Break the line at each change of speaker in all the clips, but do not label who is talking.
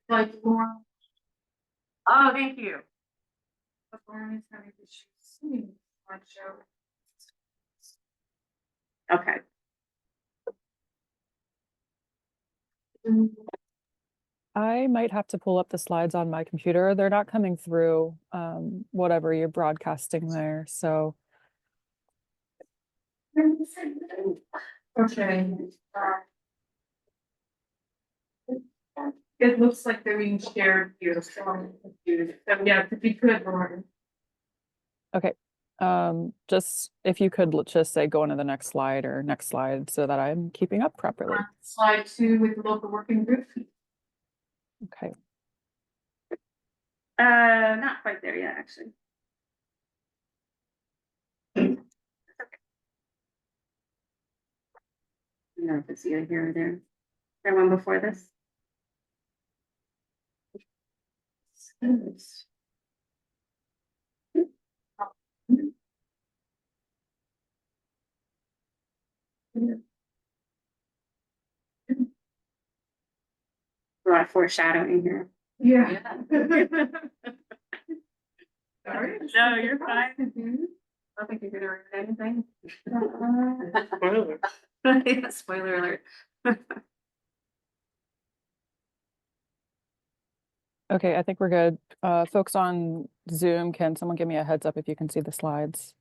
Like more.
Oh, thank you. Okay.
I might have to pull up the slides on my computer. They're not coming through whatever you're broadcasting there. So
Okay. It looks like they're being shared here, so I'm confused. So yeah, if you could, Lauren.
okay. Just if you could just say go on to the next slide or next slide so that I'm keeping up properly.
Slide 2 with the local working group.
Okay.
Not quite there yet, actually. Okay. I don't know if it's either here or there. Is there one before this? A lot of foreshadowing here.
Yeah. Sorry.
No, you're fine. I don't think you're gonna read anything.
Spoiler.
Yeah, spoiler alert.
Okay, I think we're good. Folks on Zoom, can someone give me a heads up if you can see the slides?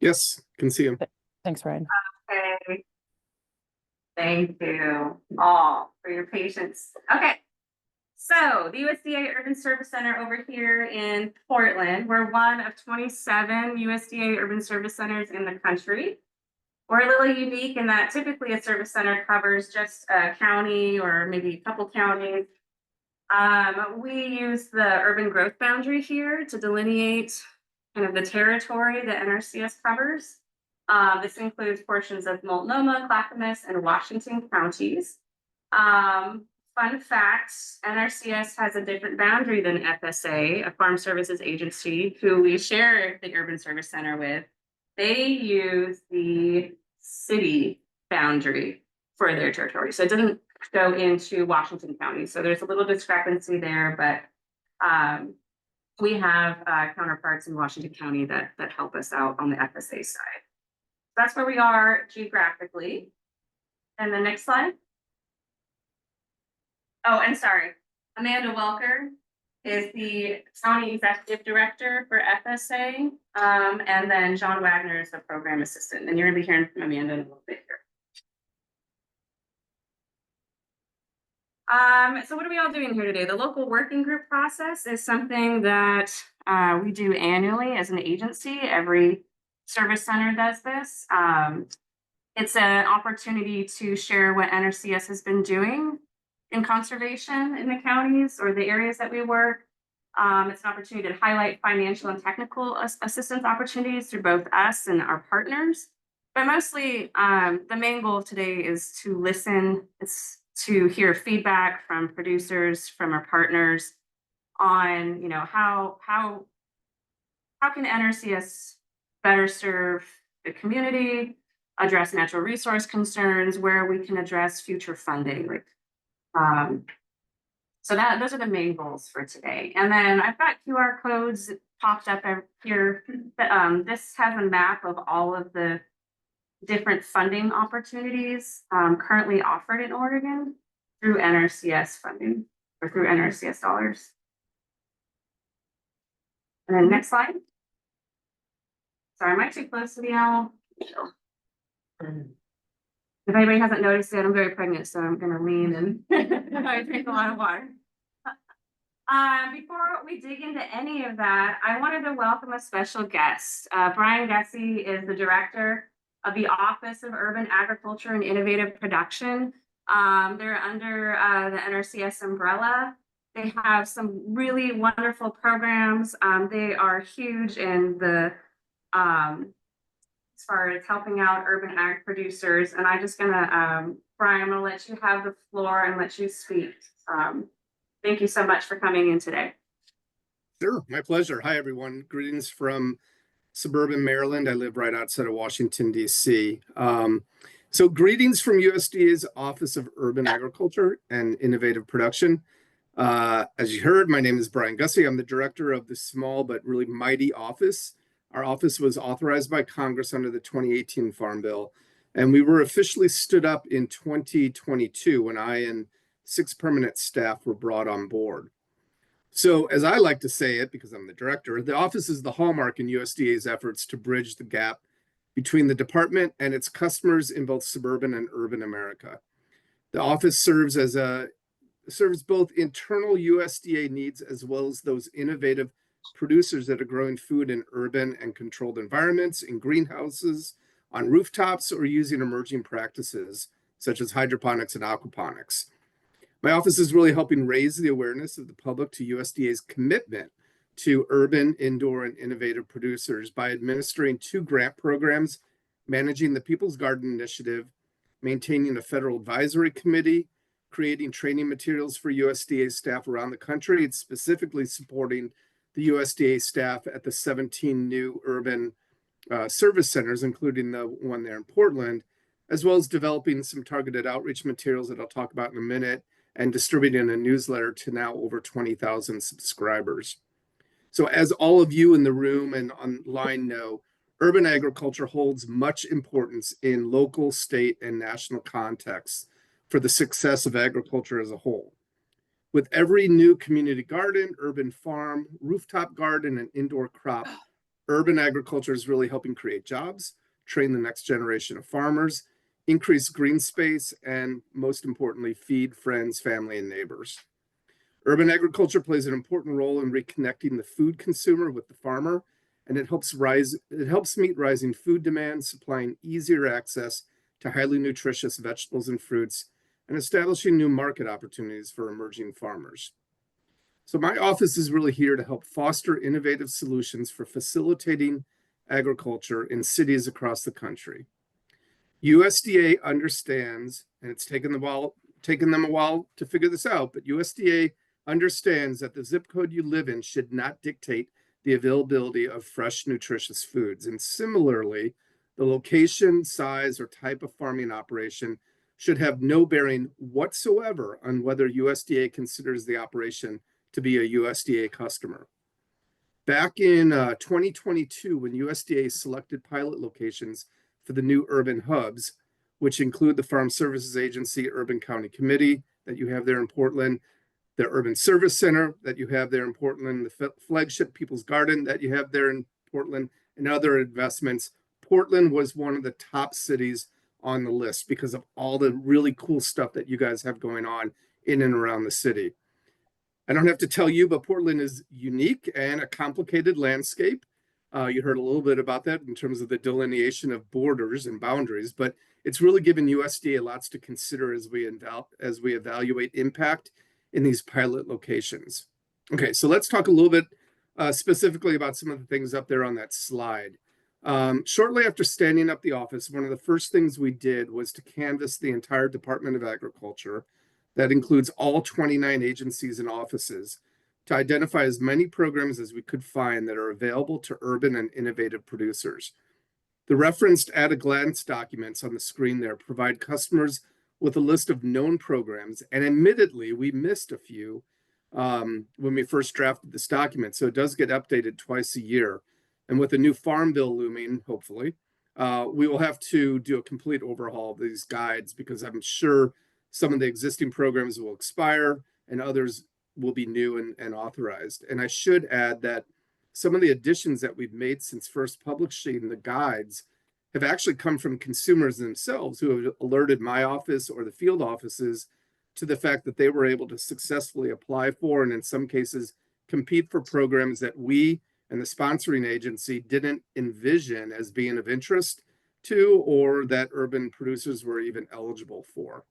Yes, can see them.
Thanks, Ryan.
Okay. Thank you all for your patience. Okay. So the USDA Urban Service Center over here in Portland, we're one of 27 USDA urban service centers in the country. We're a little unique in that typically a service center covers just a county or maybe a couple counties. We use the urban growth boundary here to delineate kind of the territory that NRCS covers. This includes portions of Multnomah, Clackamas, and Washington counties. Fun fact, NRCS has a different boundary than FSA, a Farm Services Agency, who we share the Urban Service Center with. They use the city boundary for their territory. So it doesn't go into Washington County. So there's a little discrepancy there, but we have counterparts in Washington County that help us out on the FSA side. That's where we are geographically. And the next slide. Oh, and sorry, Amanda Welker is the County Executive Director for FSA. And then John Wagner is the Program Assistant. And you're gonna be hearing from Amanda in a little bit here. So what are we all doing here today? The local working group process is something that we do annually as an agency. Every service center does this. It's an opportunity to share what NRCS has been doing in conservation in the counties or the areas that we work. It's an opportunity to highlight financial and technical assistance opportunities through both us and our partners. But mostly, the main goal today is to listen. It's to hear feedback from producers, from our partners on, how can NRCS better serve the community, address natural resource concerns, where we can address future funding. So those are the main goals for today. And then I've got QR codes popped up here. This has a map of all of the different funding opportunities currently offered in Oregon through NRCS funding or through NRCS dollars. And then next slide. Sorry, am I too close to the owl? If anybody hasn't noticed it, I'm very pregnant, so I'm gonna lean and I drink a lot of water. Before we dig into any of that, I wanted to welcome a special guest. Brian Gussie is the director of the Office of Urban Agriculture and Innovative Production. They're under the NRCS umbrella. They have some really wonderful programs. They are huge in the as far as helping out urban ag producers. And I'm just gonna, Brian, I'm gonna let you have the floor and let you speak. Thank you so much for coming in today.
Sure, my pleasure. Hi, everyone. Greetings from suburban Maryland. I live right outside of Washington, D.C. So greetings from USDA's Office of Urban Agriculture and Innovative Production. As you heard, my name is Brian Gussie. I'm the director of the small but really mighty office. Our office was authorized by Congress under the 2018 Farm Bill, and we were officially stood up in 2022 when I and 6 permanent staff were brought on board. So, as I like to say it, because I'm the director, the office is the hallmark in USDA's efforts to bridge the gap between the department and its customers in both suburban and urban America. The office serves both internal USDA needs as well as those innovative producers that are growing food in urban and controlled environments, in greenhouses, on rooftops, or using emerging practices such as hydroponics and aquaponics. My office is really helping raise the awareness of the public to USDA's commitment to urban, indoor, and innovative producers by administering 2 grant programs, managing the People's Garden Initiative, maintaining a federal advisory committee, creating training materials for USDA staff around the country, and specifically supporting the USDA staff at the 17 new urban service centers, including the one there in Portland, as well as developing some targeted outreach materials that I'll talk about in a minute, and distributing a newsletter to now over 20,000 subscribers. So as all of you in the room and online know, urban agriculture holds much importance in local, state, and national contexts for the success of agriculture as a whole. With every new community garden, urban farm, rooftop garden, and indoor crop, urban agriculture is really helping create jobs, train the next generation of farmers, increase green space, and most importantly, feed friends, family, and neighbors. Urban agriculture plays an important role in reconnecting the food consumer with the farmer, and it helps meet rising food demand, supplying easier access to highly nutritious vegetables and fruits, and establishing new market opportunities for emerging farmers. So my office is really here to help foster innovative solutions for facilitating agriculture in cities across the country. USDA understands, and it's taken them a while to figure this out, but USDA understands that the zip code you live in should not dictate the availability of fresh, nutritious foods. And similarly, the location, size, or type of farming operation should have no bearing whatsoever on whether USDA considers the operation to be a USDA customer. Back in 2022, when USDA selected pilot locations for the new urban hubs, which include the Farm Services Agency Urban County Committee that you have there in Portland, the Urban Service Center that you have there in Portland, the flagship People's Garden that you have there in Portland, and other investments, Portland was one of the top cities on the list because of all the really cool stuff that you guys have going on in and around the city. I don't have to tell you, but Portland is unique and a complicated landscape. You heard a little bit about that in terms of the delineation of borders and boundaries, but it's really given USDA lots to consider as we evaluate impact in these pilot locations. Okay, so let's talk a little bit specifically about some of the things up there on that slide. Shortly after standing up the office, one of the first things we did was to canvass the entire Department of Agriculture. That includes all 29 agencies and offices, to identify as many programs as we could find that are available to urban and innovative producers. The referenced at-a-glance documents on the screen there provide customers with a list of known programs, and admittedly, we missed a few when we first drafted this document, so it does get updated twice a year. And with the new Farm Bill looming, hopefully, we will have to do a complete overhaul of these guides because I'm sure some of the existing programs will expire and others will be new and authorized. And I should add that some of the additions that we've made since first publishing the guides have actually come from consumers themselves who have alerted my office or the field offices to the fact that they were able to successfully apply for and in some cases compete for programs that we and the sponsoring agency didn't envision as being of interest to, or that urban producers were even eligible for.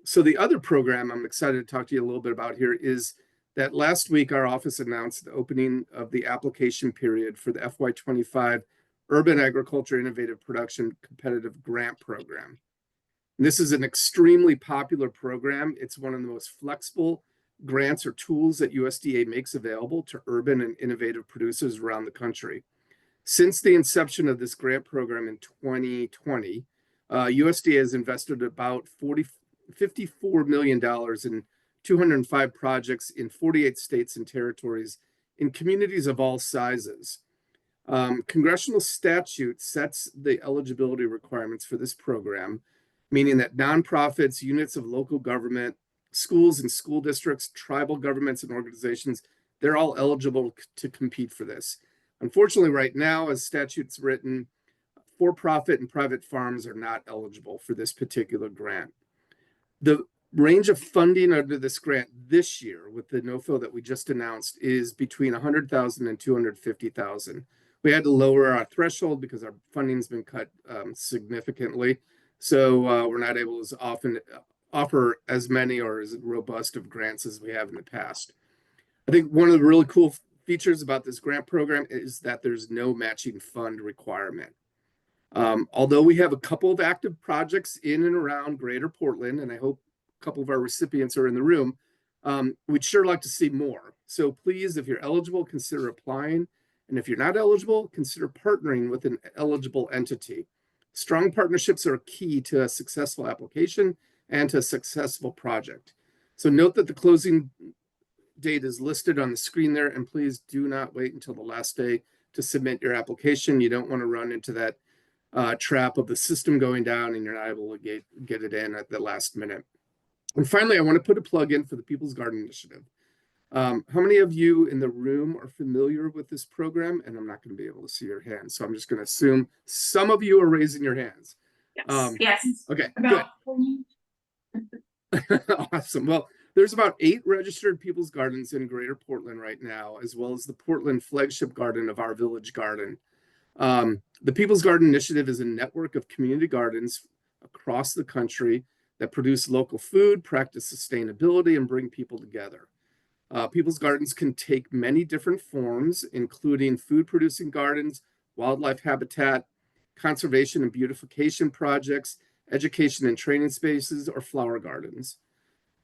So the other program I'm excited to talk to you a little bit about here is that last week our office announced the opening of the application period for the FY25 Urban Agriculture Innovative Production Competitive Grant Program. And this is an extremely popular program. It's one of the most flexible grants or tools that USDA makes available to urban and innovative producers around the country. Since the inception of this grant program in 2020, USDA has invested about $54 million in 205 projects in 48 states and territories in communities of all sizes. Congressional statute sets the eligibility requirements for this program, meaning that nonprofits, units of local government, schools and school districts, tribal governments and organizations, they're all eligible to compete for this. Unfortunately, right now, as statute's written, for-profit and private farms are not eligible for this particular grant. The range of funding under this grant this year with the NOFO that we just announced is between 100,000 and 250,000. We had to lower our threshold because our funding's been cut significantly. So we're not able to often offer as many or as robust of grants as we have in the past. I think one of the really cool features about this grant program is that there's no matching fund requirement. Although we have a couple of active projects in and around Greater Portland, and I hope a couple of our recipients are in the room, we'd sure like to see more. So please, if you're eligible, consider applying. And if you're not eligible, consider partnering with an eligible entity. Strong partnerships are key to a successful application and to a successful project. So note that the closing date is listed on the screen there, and please do not wait until the last day to submit your application. You don't want to run into that trap of the system going down and you're not able to get it in at the last minute. And finally, I want to put a plug in for the People's Garden Initiative. How many of you in the room are familiar with this program? And I'm not going to be able to see your hands, so I'm just going to assume some of you are raising your hands.
Yes.
Okay, good. Awesome. Well, there's about 8 registered People's Gardens in Greater Portland right now, as well as the Portland flagship garden of Our Village Garden. The People's Garden Initiative is a network of community gardens across the country that produce local food, practice sustainability, and bring people together. People's Gardens can take many different forms, including food-producing gardens, wildlife habitat, conservation and beautification projects, education and training spaces, or flower gardens.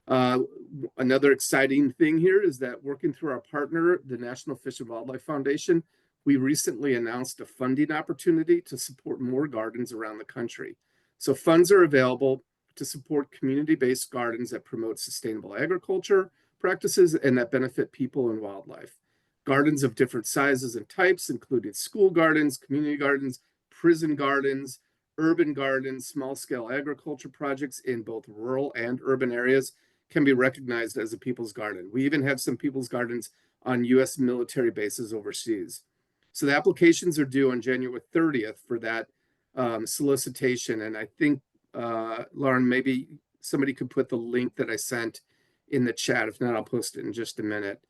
Another exciting thing here is that working through our partner, the National Fish and Wildlife Foundation, we recently announced a funding opportunity to support more gardens around the country. So funds are available to support community-based gardens that promote sustainable agriculture practices and that benefit people and wildlife. Gardens of different sizes and types, including school gardens, community gardens, prison gardens, urban gardens, small-scale agriculture projects in both rural and urban areas can be recognized as a People's Garden. We even have some People's Gardens on U.S. military bases overseas. So the applications are due on January 30th for that solicitation. And I think, Lauren, maybe somebody could put the link that I sent in the chat. If not, I'll post it in just a minute.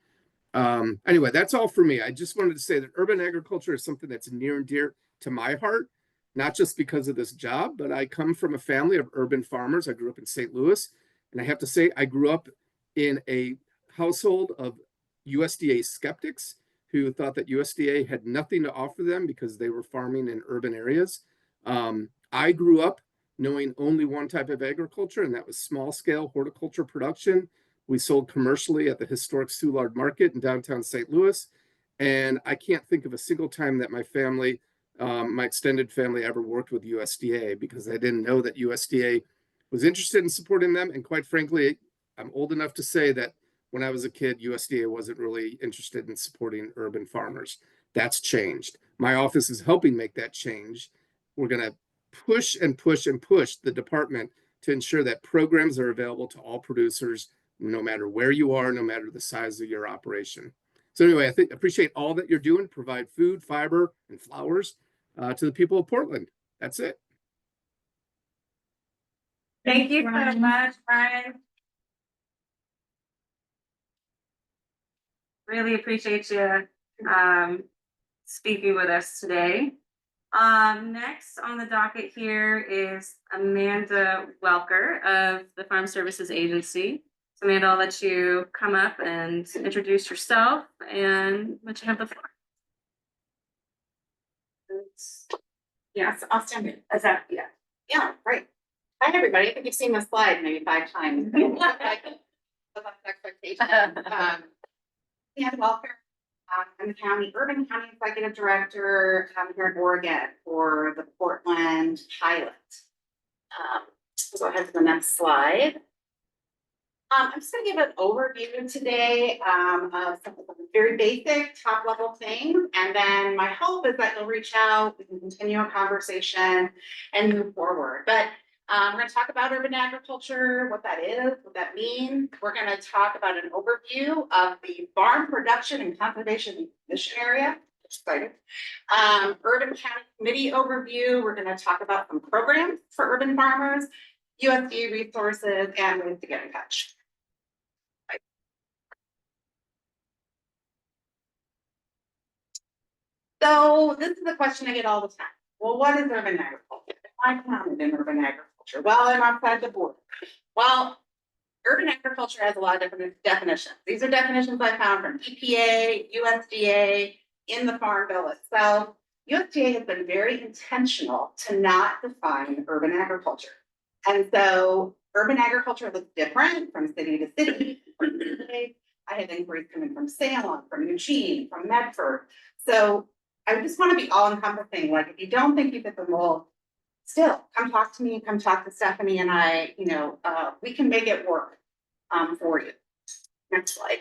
Anyway, that's all for me. I just wanted to say that urban agriculture is something that's near and dear to my heart, not just because of this job, but I come from a family of urban farmers. I grew up in St. Louis, and I have to say, I grew up in a household of USDA skeptics who thought that USDA had nothing to offer them because they were farming in urban areas. I grew up knowing only one type of agriculture, and that was small-scale horticulture production. We sold commercially at the historic Soulard Market in downtown St. Louis, and I can't think of a single time that my family, my extended family, ever worked with USDA because I didn't know that USDA was interested in supporting them. And quite frankly, I'm old enough to say that when I was a kid, USDA wasn't really interested in supporting urban farmers. That's changed. My office is helping make that change. We're going to push and push and push the department to ensure that programs are available to all producers, no matter where you are, no matter the size of your operation. So anyway, I appreciate all that you're doing, provide food, fiber, and flowers to the people of Portland. That's it.
Thank you so much, Brian. Really appreciate you speaking with us today. Next on the docket here is Amanda Welker of the Farm Services Agency. So Amanda, I'll let you come up and introduce yourself and let you have the floor.
Yes, I'll stand in.
Is that, yeah.
Yeah, right. Hi, everybody. I think you've seen this slide maybe 5 times. Expectation. And welcome. I'm the Urban County Executive Director here in Oregon for the Portland pilot. Go ahead to the next slide. I'm just gonna give an overview today of some very basic top level things. And then my hope is that you'll reach out, we can continue a conversation and move forward. But we're gonna talk about urban agriculture, what that is, what that means. We're gonna talk about an overview of the farm production and conservation mission area. Exciting. Urban County Committee overview. We're gonna talk about some programs for urban farmers, USDA resources, and ways to get in touch. So this is a question I get all the time. Well, what is urban agriculture? Am I counted in urban agriculture? Well, I'm outside the board. Well, urban agriculture has a lot of different definitions. These are definitions I found from EPA, USDA, in the Farm Bill itself. USDA has been very intentional to not define urban agriculture. And so urban agriculture looks different from city to city. I have inquiries coming from Salem, from Eugene, from Medford. So I just want to be all encompassing. Like, if you don't think you fit the mold, still come talk to me, come talk to Stephanie and I, we can make it work for you. Next slide.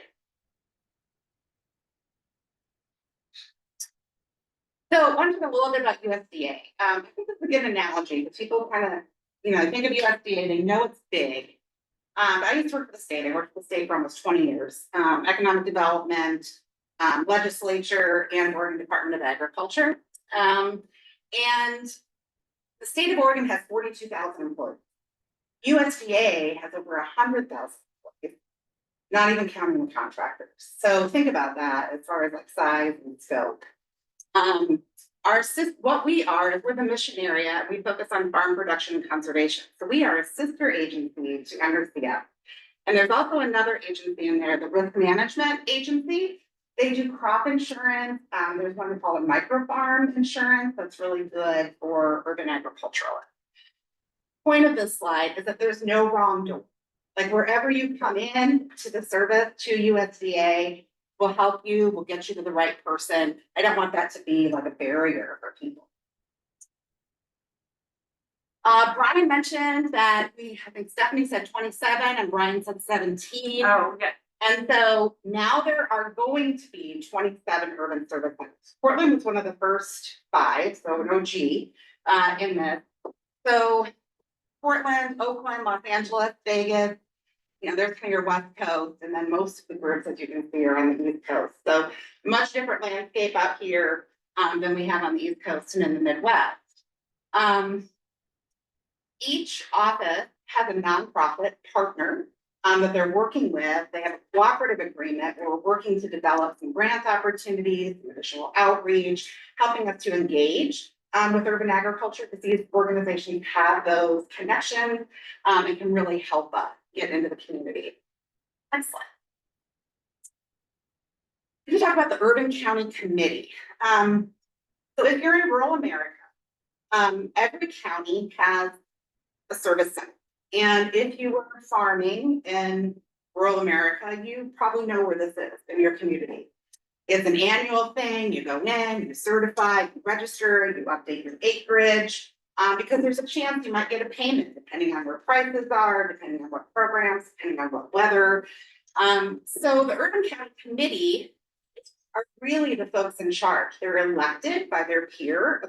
So I want to talk a little bit about USDA. I think it's a good analogy, but people kind of, think of USDA, they know it's big. I used to work for the state. I worked for the state for almost 20 years. Economic development, legislature, and Oregon Department of Agriculture. And the state of Oregon has 42,000 employees. USDA has over 100,000 employees, not even counting the contractors. So think about that as far as like size and scope. What we are is we're the mission area. We focus on farm production and conservation. So we are a sister agency to NRCS. And there's also another agency in there, the risk management agency. They do crop insurance. There's one called a micro farm insurance that's really good for urban agricultural. Point of this slide is that there's no wrong door. Like, wherever you come in to the service to USDA, will help you, will get you to the right person. I don't want that to be like a barrier for people. Brian mentioned that I think Stephanie said 27 and Brian said 17.
Oh, yeah.
And so now there are going to be 27 urban service centers. Portland was one of the first 5, so no G in this. So Portland, Oakland, Los Angeles, Vegas, there's kind of your West Coast, and then most of the groups that you can see are on the East Coast. So much different landscape out here than we have on the East Coast and in the Midwest. Each office has a nonprofit partner that they're working with. They have a cooperative agreement where we're working to develop some grant opportunities, some additional outreach, helping us to engage with urban agriculture, because these organizations have those connections and can really help us get into the community. Next slide. We talk about the Urban County Committee. So if you're in rural America, every county has a service center. And if you were farming in rural America, you probably know where this is in your community. It's an annual thing. You go in, you certify, you register, you update your acreage. Because there's a chance you might get a payment depending on where prices are, depending on what programs, depending on what weather. So the Urban County Committee are really the folks in charge. They're elected by their peers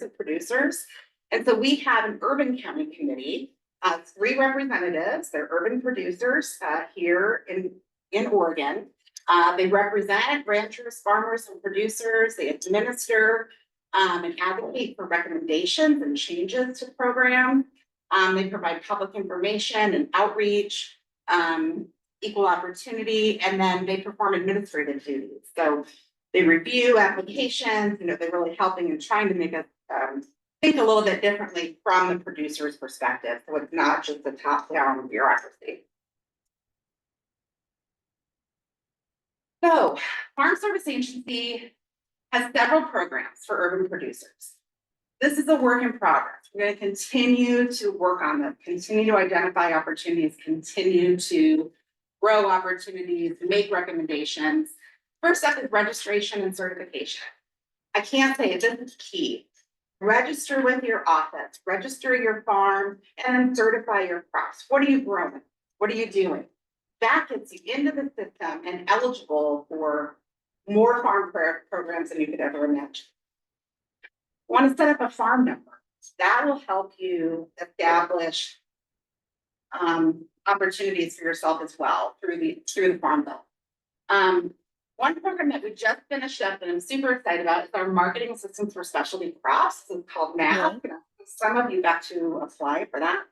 of producers. And so we have an Urban County Committee, 3 representatives. They're urban producers here in Oregon. They represent ranchers, farmers, and producers. They administer and advocate for recommendations and changes to programs. They provide public information and outreach, equal opportunity, and then they perform administrative duties. So they review applications, they're really helping and trying to make us think a little bit differently from the producer's perspective. So it's not just a top-down bureaucracy. So Farm Service Agency has several programs for urban producers. This is a work in progress. We're going to continue to work on them, continue to identify opportunities, continue to grow opportunities, make recommendations. First step is registration and certification. I can't say it, this is key. register with your office, register your farm, and then certify your crops. What are you growing? What are you doing? That gets you into the system and eligible for more farm programs than you could ever imagine. Want to set up a farm number. That will help you establish opportunities for yourself as well through the Farm Bill. One program that we just finished up and I'm super excited about is our marketing assistance for specialty crops. It's called MAP. Some of you got to apply for that.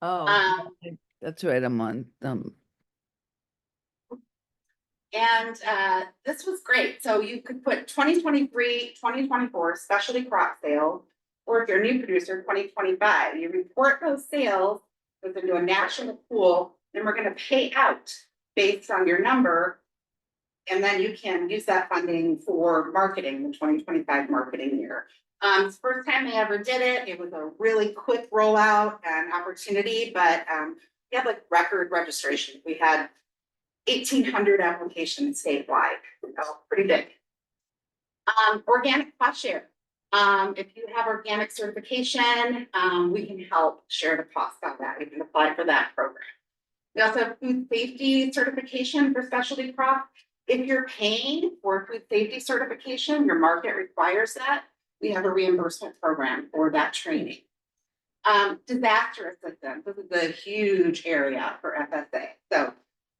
Oh, that's right, I'm on,
And this was great. So you could put 2023, 2024 specialty crop sales, or if you're a new producer, 2025. You report those sales, goes into a national pool, then we're going to pay out based on your number. And then you can use that funding for marketing, the 2025 marketing year. It's the first time they ever did it. It was a really quick rollout and opportunity, but we had like record registration. We had 1,800 applications statewide, so pretty big. Organic cost share. If you have organic certification, we can help share the cost on that. You can apply for that program. We also have food safety certification for specialty crops. If you're paying for food safety certification, your market requires that. We have a reimbursement program for that training. Disaster assistance. This is a huge area for FSA. So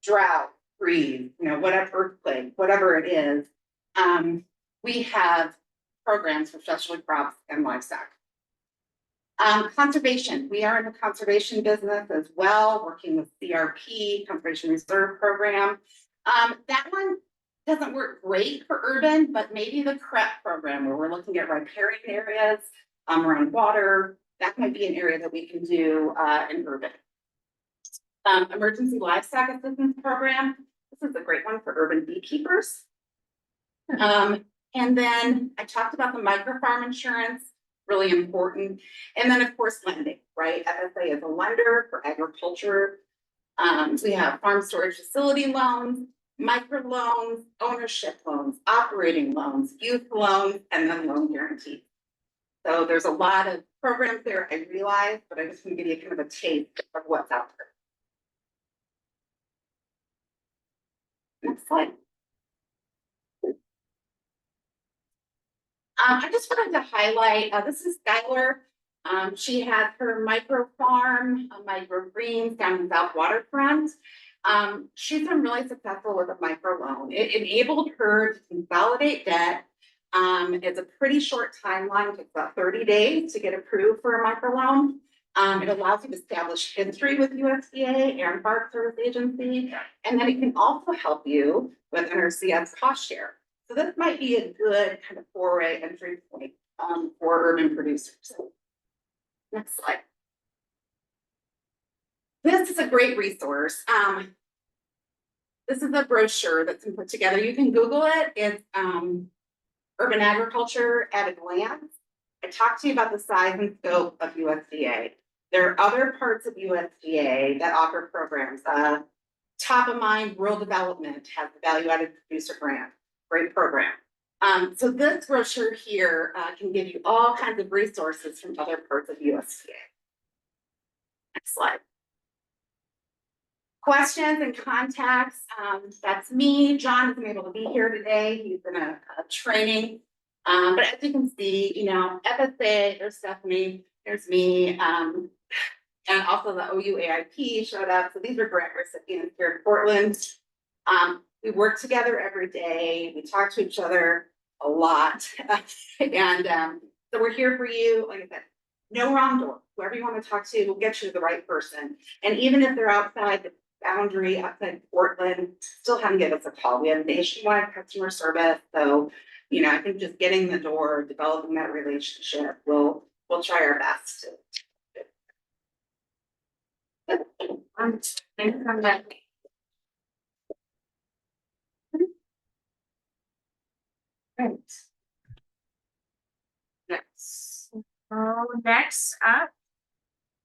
drought, freeze, whatever, earthquake, whatever it is, we have programs for specialty crops and livestock. Conservation. We are in the conservation business as well, working with CRP, Conservation Reserve Program. That one doesn't work great for urban, but maybe the CREP program where we're looking at riparian areas around water, that might be an area that we can do in urban. Emergency livestock assistance program. This is a great one for urban beekeepers. And then I talked about the micro farm insurance, really important. And then of course, lending, right? FSA is a lender for agriculture. We have farm storage facility loans, micro loans, ownership loans, operating loans, youth loans, and then loan guarantees. So there's a lot of programs there, I realize, but I just want to give you kind of a taste of what's out there. Next slide. I just wanted to highlight, this is Skylar. She had her micro farm, microgreens down in South Waterfront. She's been really successful with a micro loan. It enabled her to consolidate debt. It's a pretty short timeline, it takes about 30 days to get approved for a micro loan. It allows you to establish history with USDA and Park Service Agency, and then it can also help you with NRCS cost share. So this might be a good kind of foray entry point for urban producers. Next slide. This is a great resource. This is a brochure that's been put together. You can Google it. It's Urban Agriculture at a Glance. I talked to you about the size and scope of USDA. There are other parts of USDA that offer programs. Top of mind, rural development has the value-added producer grant. Great program. So this brochure here can give you all kinds of resources from other parts of USDA. Next slide. Questions and contacts. That's me. John isn't able to be here today. He's in a training. But as you can see, FSA, there's Stephanie, there's me, and also the OUAIP showed up. So these are grant recipients here in Portland. We work together every day. We talk to each other a lot. And so we're here for you. Like I said, no wrong door. Whoever you want to talk to, we'll get you to the right person. And even if they're outside the boundary, outside Portland, still have to give us a call. We have nationwide customer service. So, I think just getting the door, developing that relationship, we'll try our best.
Right. Yes. So next up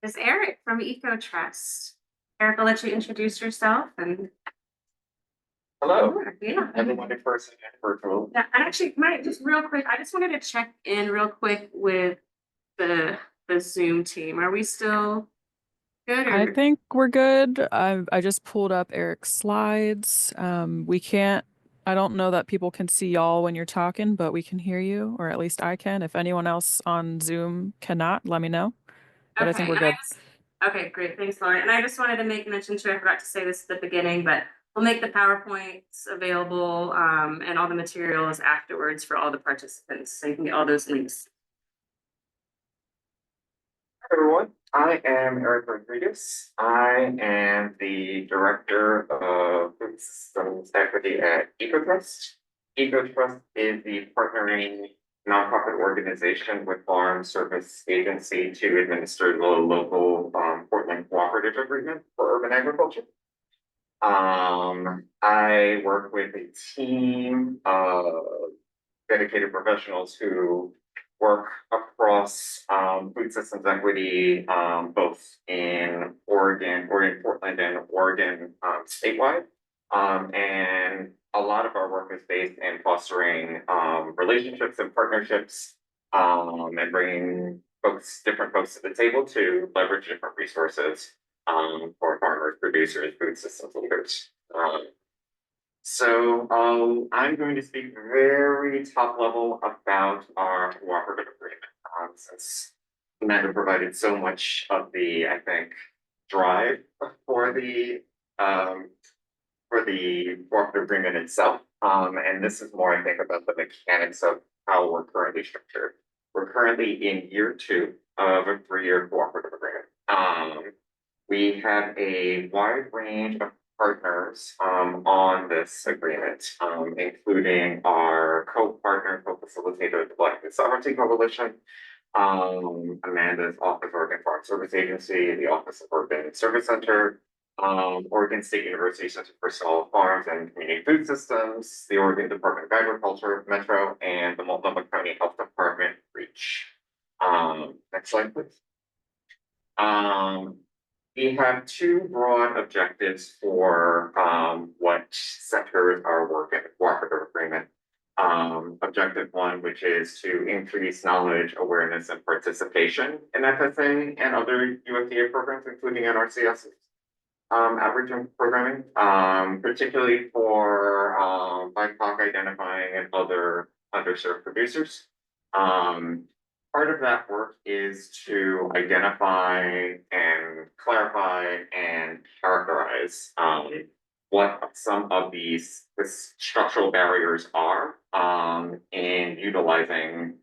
is Eric from EcoTrust. Eric, I'll let you introduce yourself and.
Hello,
Yeah.
everyone in person and virtual.
Yeah, and actually, just real quick, I just wanted to check in real quick with the Zoom team. Are we still good
I
or?
think we're good. I just pulled up Eric's slides. We can't, I don't know that people can see y'all when you're talking, but we can hear you, or at least I can. If anyone else on Zoom cannot, let me know. But I think
Okay,
we're
and I
good.
just, okay, great, thanks, Lauren. And I just wanted to make mention too, I forgot to say this at the beginning, but we'll make the PowerPoints available, and all the materials afterwards for all the participants, so you can get all those links.
Everyone, I am Eric Rodriguez. I am the Director of Food Systems Equity at EcoTrust. EcoTrust is the partnering nonprofit organization with Farm Service Agency to administer the local Portland Cooperative Agreement for Urban Agriculture. I work with a team of dedicated professionals who work across food systems equity, both in Oregon, Portland, and Oregon statewide. And a lot of our work is based in fostering relationships and partnerships, and bringing different folks to the table to leverage different resources for farmers, producers, food systems leaders. I'm going to speak very top level about our cooperative agreement, since Amanda provided so much of the, I think, drive for the cooperative agreement itself. And this is more, I think, about the mechanics of how we're currently structured. We're currently in year 2 of a 3-year cooperative agreement. We have a wide range of partners on this agreement, including our co-partner, co-facilitator, the Black Food Sovereignty Coalition, Amanda's Office of Oregon Farm Service Agency, the Office of Urban Service Center, Oregon State University Center for Small Farms and Community Food Systems, the Oregon Department of Agriculture, Metro, and the Multnomah County Health Department, REACH. Next slide, please. We have 2 broad objectives for what centers our work in the cooperative agreement. Objective 1, which is to increase knowledge, awareness, and participation in FSA and other USDA programs, including NRCS outreach and programming, particularly for BIPOC identifying and other underserved producers. Part of that work is to identify and clarify and characterize what some of these structural barriers are in utilizing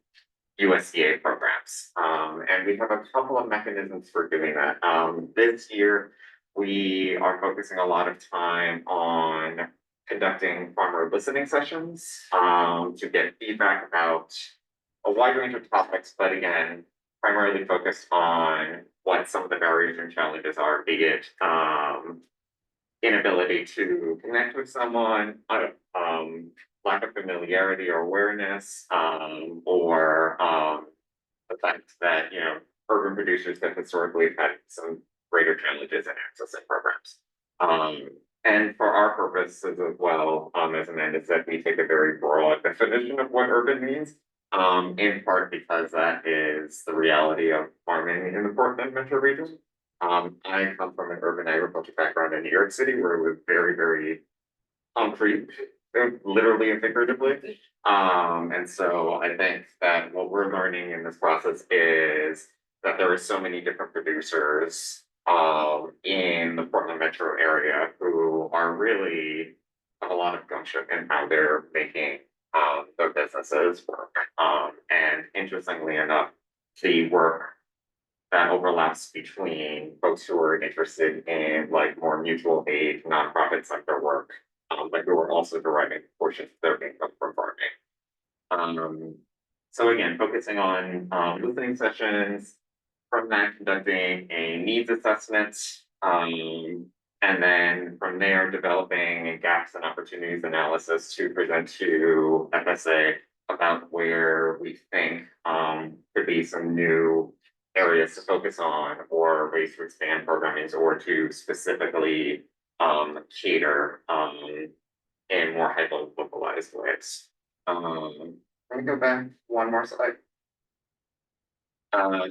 USDA programs. And we have a couple of mechanisms for doing that. This year, we are focusing a lot of time on conducting farmer listening sessions to get feedback about a wide range of topics, but again, primarily focused on what some of the barriers and challenges are, be it inability to connect with someone, lack of familiarity or awareness, or the fact that, urban producers have historically had some greater challenges in accessing programs. And for our purposes as well, as Amanda said, we take a very broad definition of what urban means. In part because that is the reality of farming in the Portland metro region. I come from an urban agriculture background in New York City, where it was very, very concrete, literally and figuratively. And so I think that what we're learning in this process is that there are so many different producers in the Portland metro area who are really have a lot of gumption in how they're making their businesses work. And interestingly enough, the work that overlaps between folks who are interested in like more mutual aid, nonprofit sector work, but who are also deriving portions of their income from farming. So again, focusing on listening sessions, from that conducting a needs assessment, and then from there, developing gaps and opportunities analysis to present to FSA about where we think could be some new areas to focus on or ways to expand programming or to specifically cater in more hyper localized ways. Let me go back one more slide.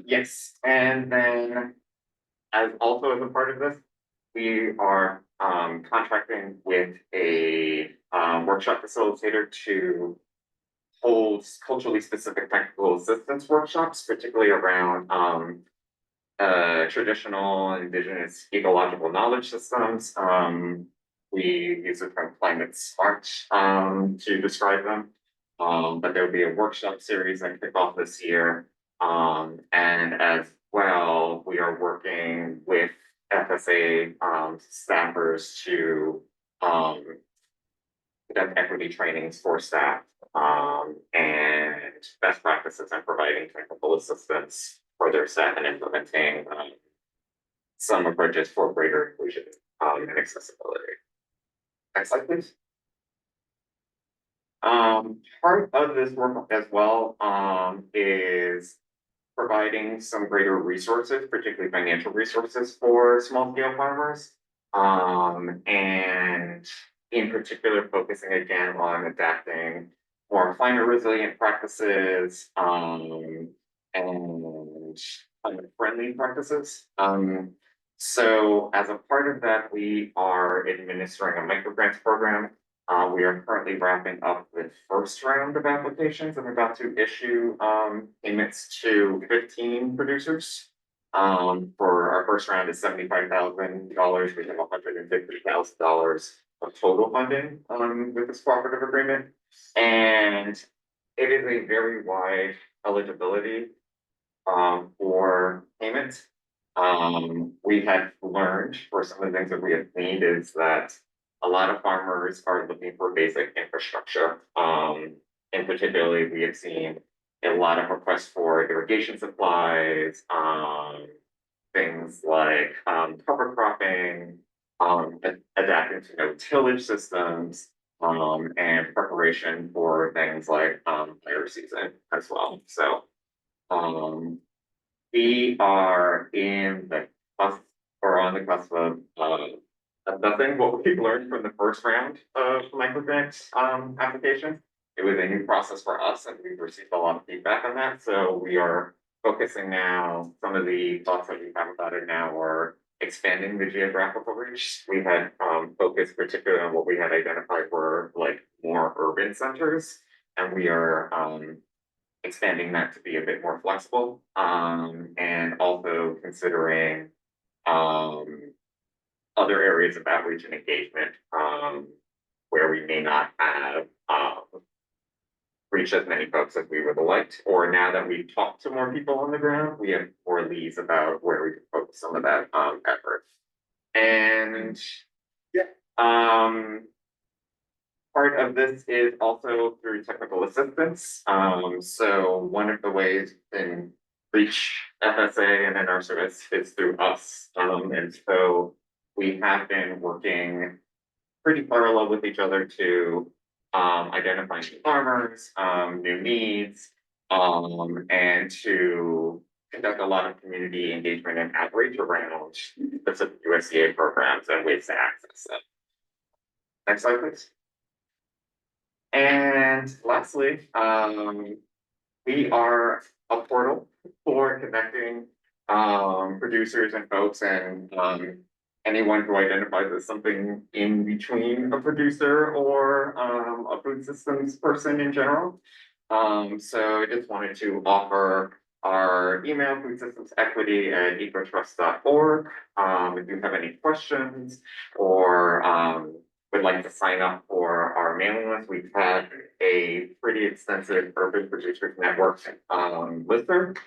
Yes, and then as also as a part of this, we are contracting with a workshop facilitator to hold culturally specific technical assistance workshops, particularly around traditional indigenous ecological knowledge systems. We use the term climate smart to describe them. But there will be a workshop series that kick off this year. And as well, we are working with FSA staffers to conduct equity trainings for staff and best practices and providing technical assistance for their staff and implementing some approaches for greater inclusion and accessibility. Next slide, please. Part of this work as well is providing some greater resources, particularly financial resources for small scale farmers. And in particular, focusing again on adapting more climate resilient practices and climate friendly practices. So as a part of that, we are administering a microgrants program. We are currently wrapping up the first round of applications and about to issue payments to 15 producers. For our first round is $75,000. We have $150,000 of total funding with this cooperative agreement. And it is a very wide eligibility for payment. We had learned, for some of the things that we have seen, is that a lot of farmers are looking for basic infrastructure. And particularly, we have seen a lot of requests for irrigation supplies, things like cover cropping, adapting to no tillage systems, and preparation for things like fire season as well. So we are in the cusp, or on the cusp of assessing what we've learned from the first round of microgrant applications. It was a new process for us, and we've received a lot of feedback on that. So we are focusing now, some of the thoughts that we have about it now are expanding the geographical reach. We had focused particularly on what we had identified were like more urban centers, and we are expanding that to be a bit more flexible, and also considering other areas of outreach and engagement where we may not have reached as many folks as we would have liked, or now that we've talked to more people on the ground, we have more leads about where we can focus some of that effort. And part of this is also through technical assistance. So one of the ways in reach FSA and NRCS is through us. And so we have been working pretty parallel with each other to identify new farmers, new needs, and to conduct a lot of community engagement and outreach around specific USDA programs and ways to access them. Next slide, please. And lastly, we are a portal for connecting producers and folks and anyone who identifies as something in between a producer or a food systems person in general. So I just wanted to offer our email, foodsystems.equity@ecotrust.org. If you have any questions or would like to sign up for our mailing list, we've had a pretty extensive urban producers network listserv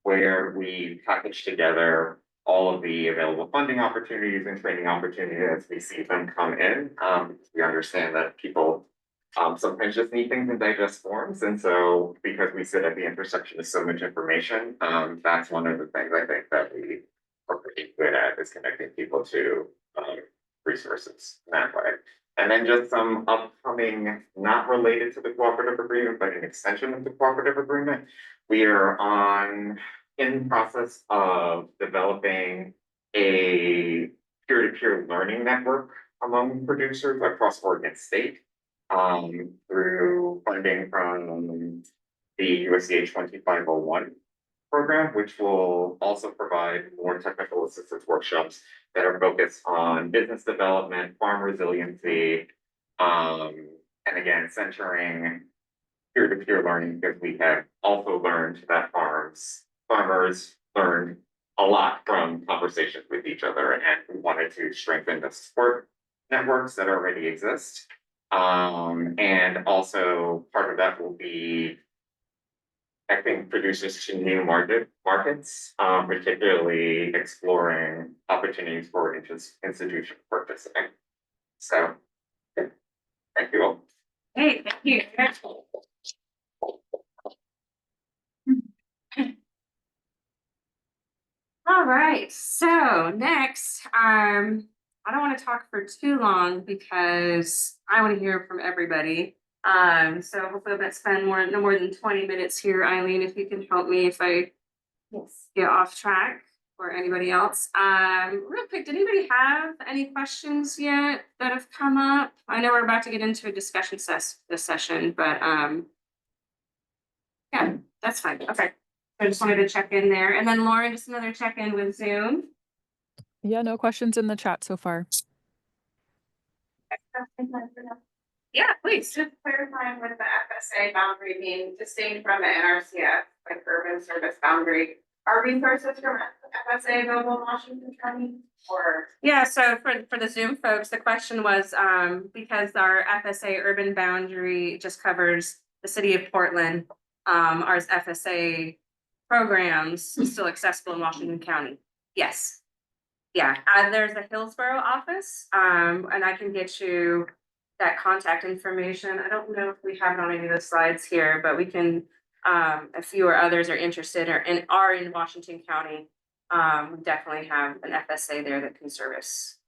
where we package together all of the available funding opportunities and training opportunities as we see them come in. We understand that people sometimes just need things in digest forms. And so because we sit at the intersection of so much information, that's one of the things I think that we are pretty good at, is connecting people to resources in that way. And then just some upcoming, not related to the cooperative agreement, but an extension of the cooperative agreement. We are in the process of developing a peer-to-peer learning network among producers across Oregon State through funding from the USDA 2501. program, which will also provide more technical assistance workshops that are focused on business development, farm resiliency, and again, centering peer-to-peer learning, because we have also learned that farmers learn a lot from conversations with each other, and we wanted to strengthen the support networks that already exist. And also part of that will be, I think, producers to new markets, particularly exploring opportunities for institutional purchasing. So, yeah, thank you all.
Hey, thank you. All right, so next, I don't want to talk for too long because I want to hear from everybody. So hopefully I'm gonna spend no more than 20 minutes here. Eileen, if you can help me if I get off track, or anybody else. Real quick, did anybody have any questions yet that have come up? I know we're about to get into a discussion this session, but yeah, that's fine. Okay. I just wanted to check in there. And then Lauren, just another check in with Zoom.
Yeah, no questions in the chat so far.
Yeah, please.
Just clarifying with the FSA boundary being distinct from the NRCS, like urban service boundary, are resources from FSA available in Washington County or?
Yeah, so for the Zoom folks, the question was, because our FSA urban boundary just covers the city of Portland, our FSA programs is still accessible in Washington County. Yes. Yeah, there's a Hillsborough office, and I can get you that contact information. I don't know if we have it on any of the slides here, but we can, if you or others are interested or are in Washington County, we definitely have an FSA there that can service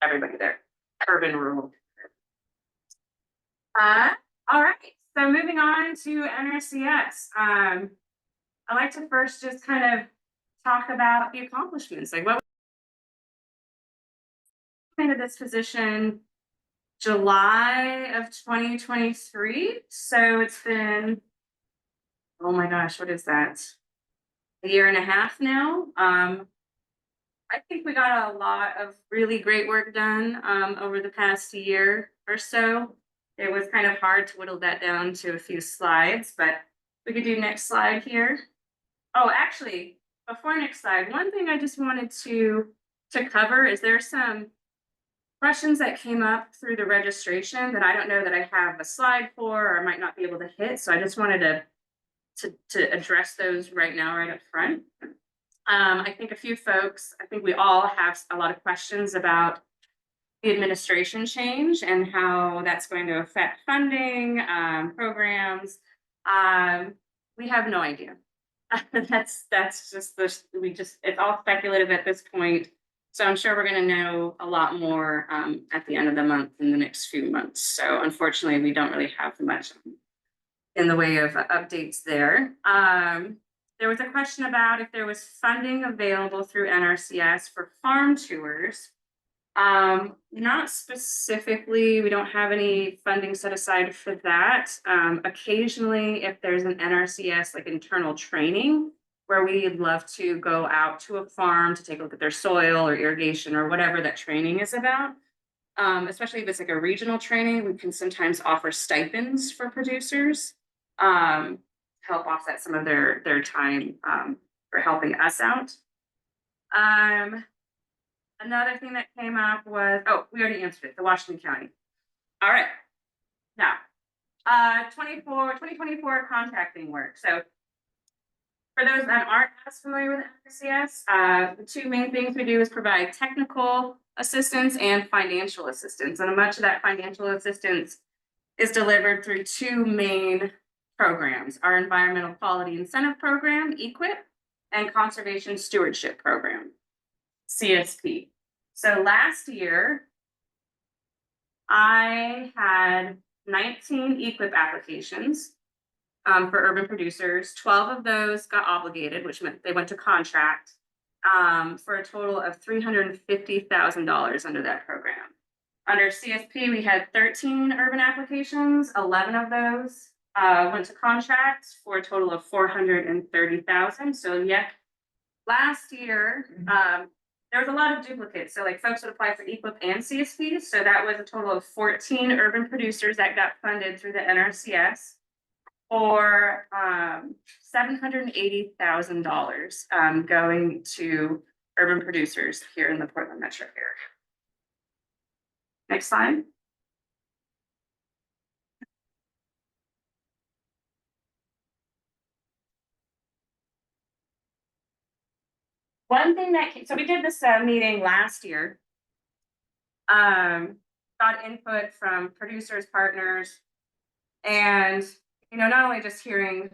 everybody there, urban, rural. All right, so moving on to NRCS. I'd like to first just kind of talk about the accomplishments, like what into this position July of 2023. So it's been, oh my gosh, what is that? A year and a half now. I think we got a lot of really great work done over the past year or so. It was kind of hard to whittle that down to a few slides, but we could do next slide here. Oh, actually, before next slide, one thing I just wanted to cover is there's some questions that came up through the registration that I don't know that I have a slide for, or I might not be able to hit. So I just wanted to address those right now, right up front. I think a few folks, I think we all have a lot of questions about the administration change and how that's going to affect funding, programs. We have no idea. That's just it's all speculative at this point. So I'm sure we're going to know a lot more at the end of the month in the next few months. So unfortunately, we don't really have much in the way of updates there. There was a question about if there was funding available through NRCS for farm tours. Not specifically, we don't have any funding set aside for that. Occasionally, if there's an NRCS like internal training, where we'd love to go out to a farm to take a look at their soil or irrigation or whatever that training is about. Especially if it's like a regional training, we can sometimes offer stipends for producers, help offset some of their time for helping us out. Another thing that came up was, oh, we already answered it, the Washington County. All right, now, 2024 contracting work. So for those that aren't as familiar with NRCS, the two main things we do is provide technical assistance and financial assistance. And much of that financial assistance is delivered through two main programs, our Environmental Quality Incentive Program, EQIP, and Conservation Stewardship Program, CSP. So last year, I had 19 EQIP applications for urban producers. 12 of those got obligated, which meant they went to contract for a total of $350,000 under that program. Under CSP, we had 13 urban applications. 11 of those went to contract for a total of 430,000. So yeah, last year, there was a lot of duplicates. So like folks would apply for EQIP and CSP. So that was a total of 14 urban producers that got funded through the NRCS for $780,000 going to urban producers here in the Portland metro area. Next slide. One thing that, so we did this meeting last year. Got input from producers, partners, and, you know, not only just hearing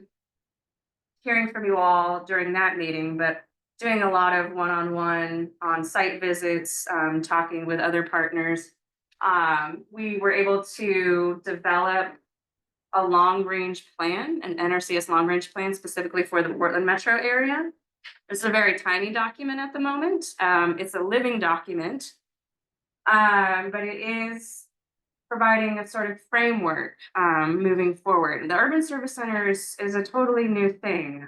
from you all during that meeting, but doing a lot of one-on-one on-site visits, talking with other partners. We were able to develop a long-range plan, an NRCS long-range plan specifically for the Portland metro area. It's a very tiny document at the moment. It's a living document, but it is providing a sort of framework moving forward. The urban service center is a totally new thing.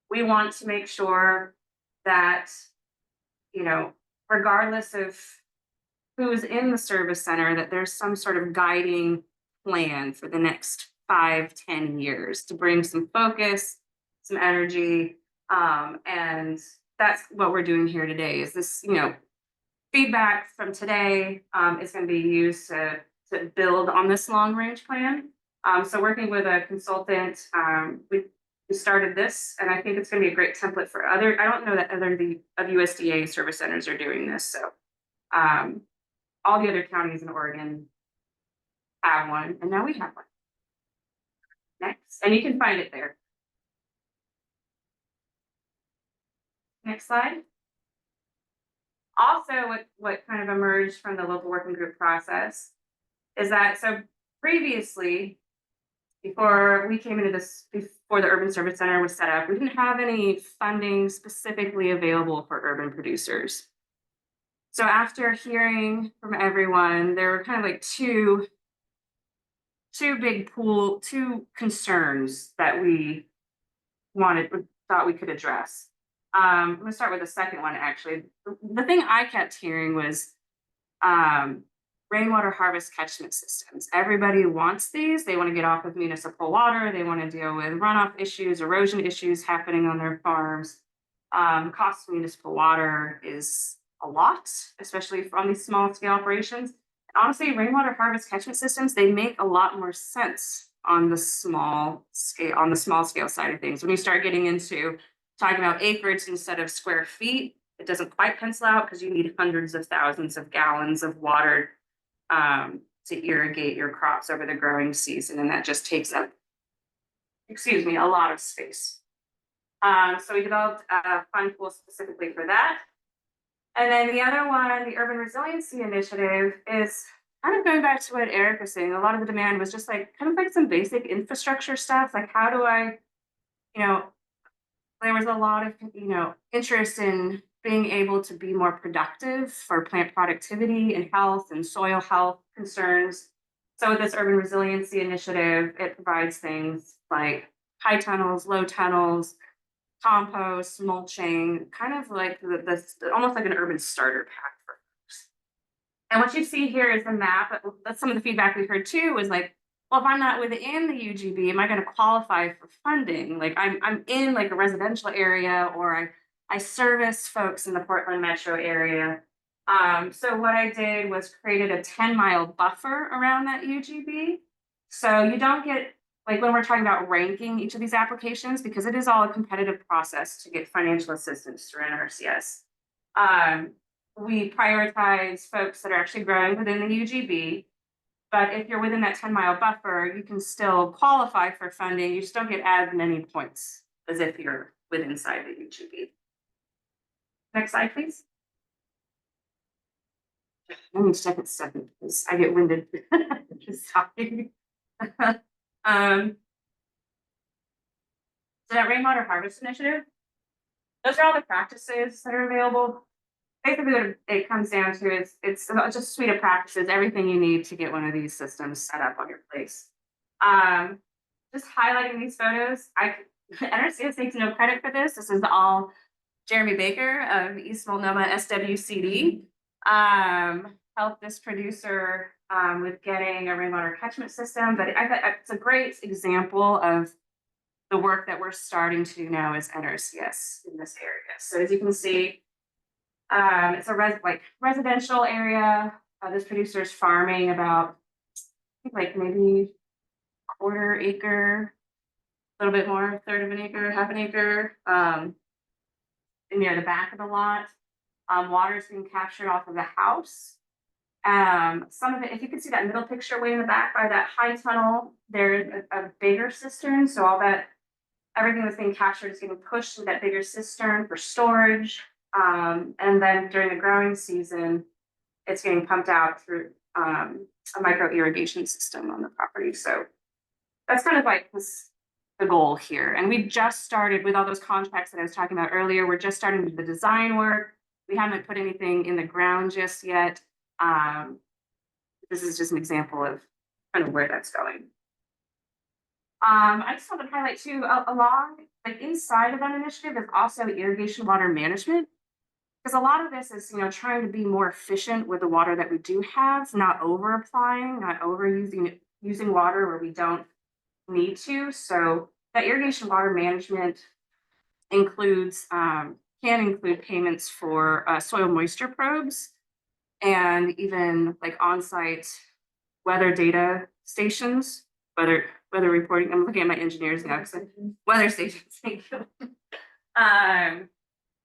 We want to make sure that, you know, regardless of who's in the service center, that there's some sort of guiding plan for the next 5-10 years to bring some focus, some energy. And that's what we're doing here today is this, you know, feedback from today is going to be used to build on this long range plan. So working with a consultant, we started this, and I think it's going to be a great template for other. I don't know that other of USDA service centers are doing this. So all the other counties in Oregon have one, and now we have one. Next, and you can find it there. Next slide. Also, what kind of emerged from the local working group process is that, so previously, before we came into this, before the Urban Service Center was set up, we didn't have any funding specifically available for urban producers. So after hearing from everyone, there were kind of like two concerns that we thought we could address. I'm gonna start with the second one, actually. The thing I kept hearing was rainwater harvest catchment systems. Everybody wants these. They want to get off of municipal water. They want to deal with runoff issues, erosion issues happening on their farms. Cost of municipal water is a lot, especially on these small scale operations. Honestly, rainwater harvest catchment systems, they make a lot more sense on the small scale side of things. When you start getting into talking about acreage instead of square feet, it doesn't quite pencil out because you need hundreds of thousands of gallons of water to irrigate your crops over the growing season, and that just takes up, a lot of space. So we developed a fund pool specifically for that. And then the other one, the Urban Resiliency Initiative, is kind of going back to what Eric was saying. A lot of the demand was just like kind of like some basic infrastructure stuff, like how do I, there was a lot of, interest in being able to be more productive for plant productivity and health and soil health concerns. So with this Urban Resiliency Initiative, it provides things like high tunnels, low tunnels, compost, mulching, kind of like this, almost like an urban starter pack for folks. And what you see here is the map. That's some of the feedback we heard too, was like, well, if I'm not within the UGB, am I going to qualify for funding? Like I'm in like a residential area, or I service folks in the Portland metro area. So what I did was created a 10-mile buffer around that UGB. So you don't get, like when we're talking about ranking each of these applications, because it is all a competitive process to get financial assistance through NRCS. We prioritize folks that are actually growing within the UGB. But if you're within that 10-mile buffer, you can still qualify for funding. You just don't get as many points as if you're within inside the UGB. Next slide, please. Let me check it second because I get winded just talking. So that Rainwater Harvest Initiative, those are all the practices that are available. Basically what it comes down to is it's just a suite of practices, everything you need to get one of these systems set up on your place. Just highlighting these photos, NRCS takes no credit for this. This is all Jeremy Baker of East Multnomah SWCD. Helped this producer with getting a rainwater catchment system, but I thought it's a great example of the work that we're starting to do now as NRCS in this area. So as you can see, it's a residential area. This producer is farming about, I think, like maybe quarter acre, a little bit more, third of an acre, half an acre, near the back of the lot. Water is being captured off of the house. Some of it, if you can see that middle picture way in the back by that high tunnel, there's a bigger cistern. So all that, everything that's being captured is getting pushed to that bigger cistern for storage. And then during the growing season, it's getting pumped out through a micro irrigation system on the property. So that's kind of like the goal here. And we just started with all those contracts that I was talking about earlier. We're just starting to do the design work. We haven't put anything in the ground just yet. This is just an example of kind of where that's going. I just want to highlight too, along, like inside of that initiative is also irrigation water management. Because a lot of this is, trying to be more efficient with the water that we do have, not over applying, not using water where we don't need to. So that irrigation water management includes, can include payments for soil moisture probes and even like on-site weather data stations, weather reporting. I'm looking at my engineers now because weather stations, thank you.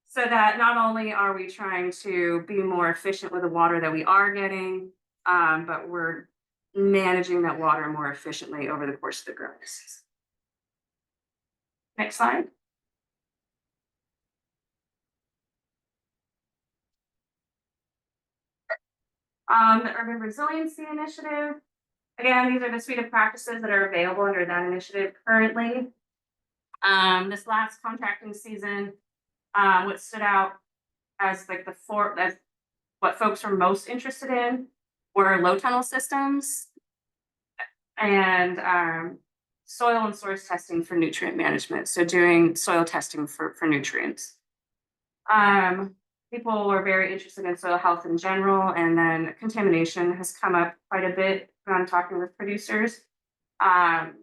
So that not only are we trying to be more efficient with the water that we are getting, but we're managing that water more efficiently over the course of the growing season. Next slide. The Urban Resiliency Initiative. Again, these are the suite of practices that are available under that initiative currently. This last contracting season, what stood out as like as what folks are most interested in were low tunnel systems and soil and source testing for nutrient management. So doing soil testing for nutrients. People were very interested in soil health in general, and then contamination has come up quite a bit when I'm talking with producers. Kind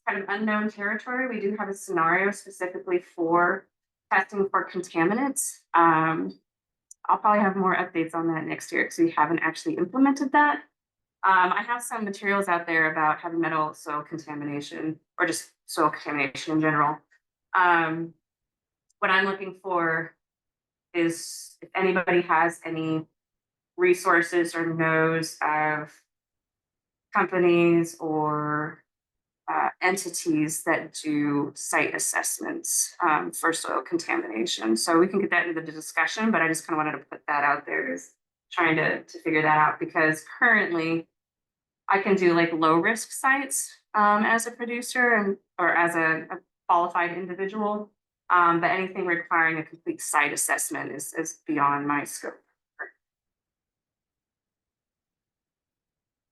of unknown territory. We do have a scenario specifically for testing for contaminants. I'll probably have more updates on that next year because we haven't actually implemented that. I have some materials out there about heavy metal soil contamination or just soil contamination in general. What I'm looking for is if anybody has any resources or knows of companies or entities that do site assessments for soil contamination. So we can get that into the discussion, but I just kind of wanted to put that out there as trying to figure that out, because currently I can do like low risk sites as a producer or as a qualified individual, but anything requiring a complete site assessment is beyond my scope.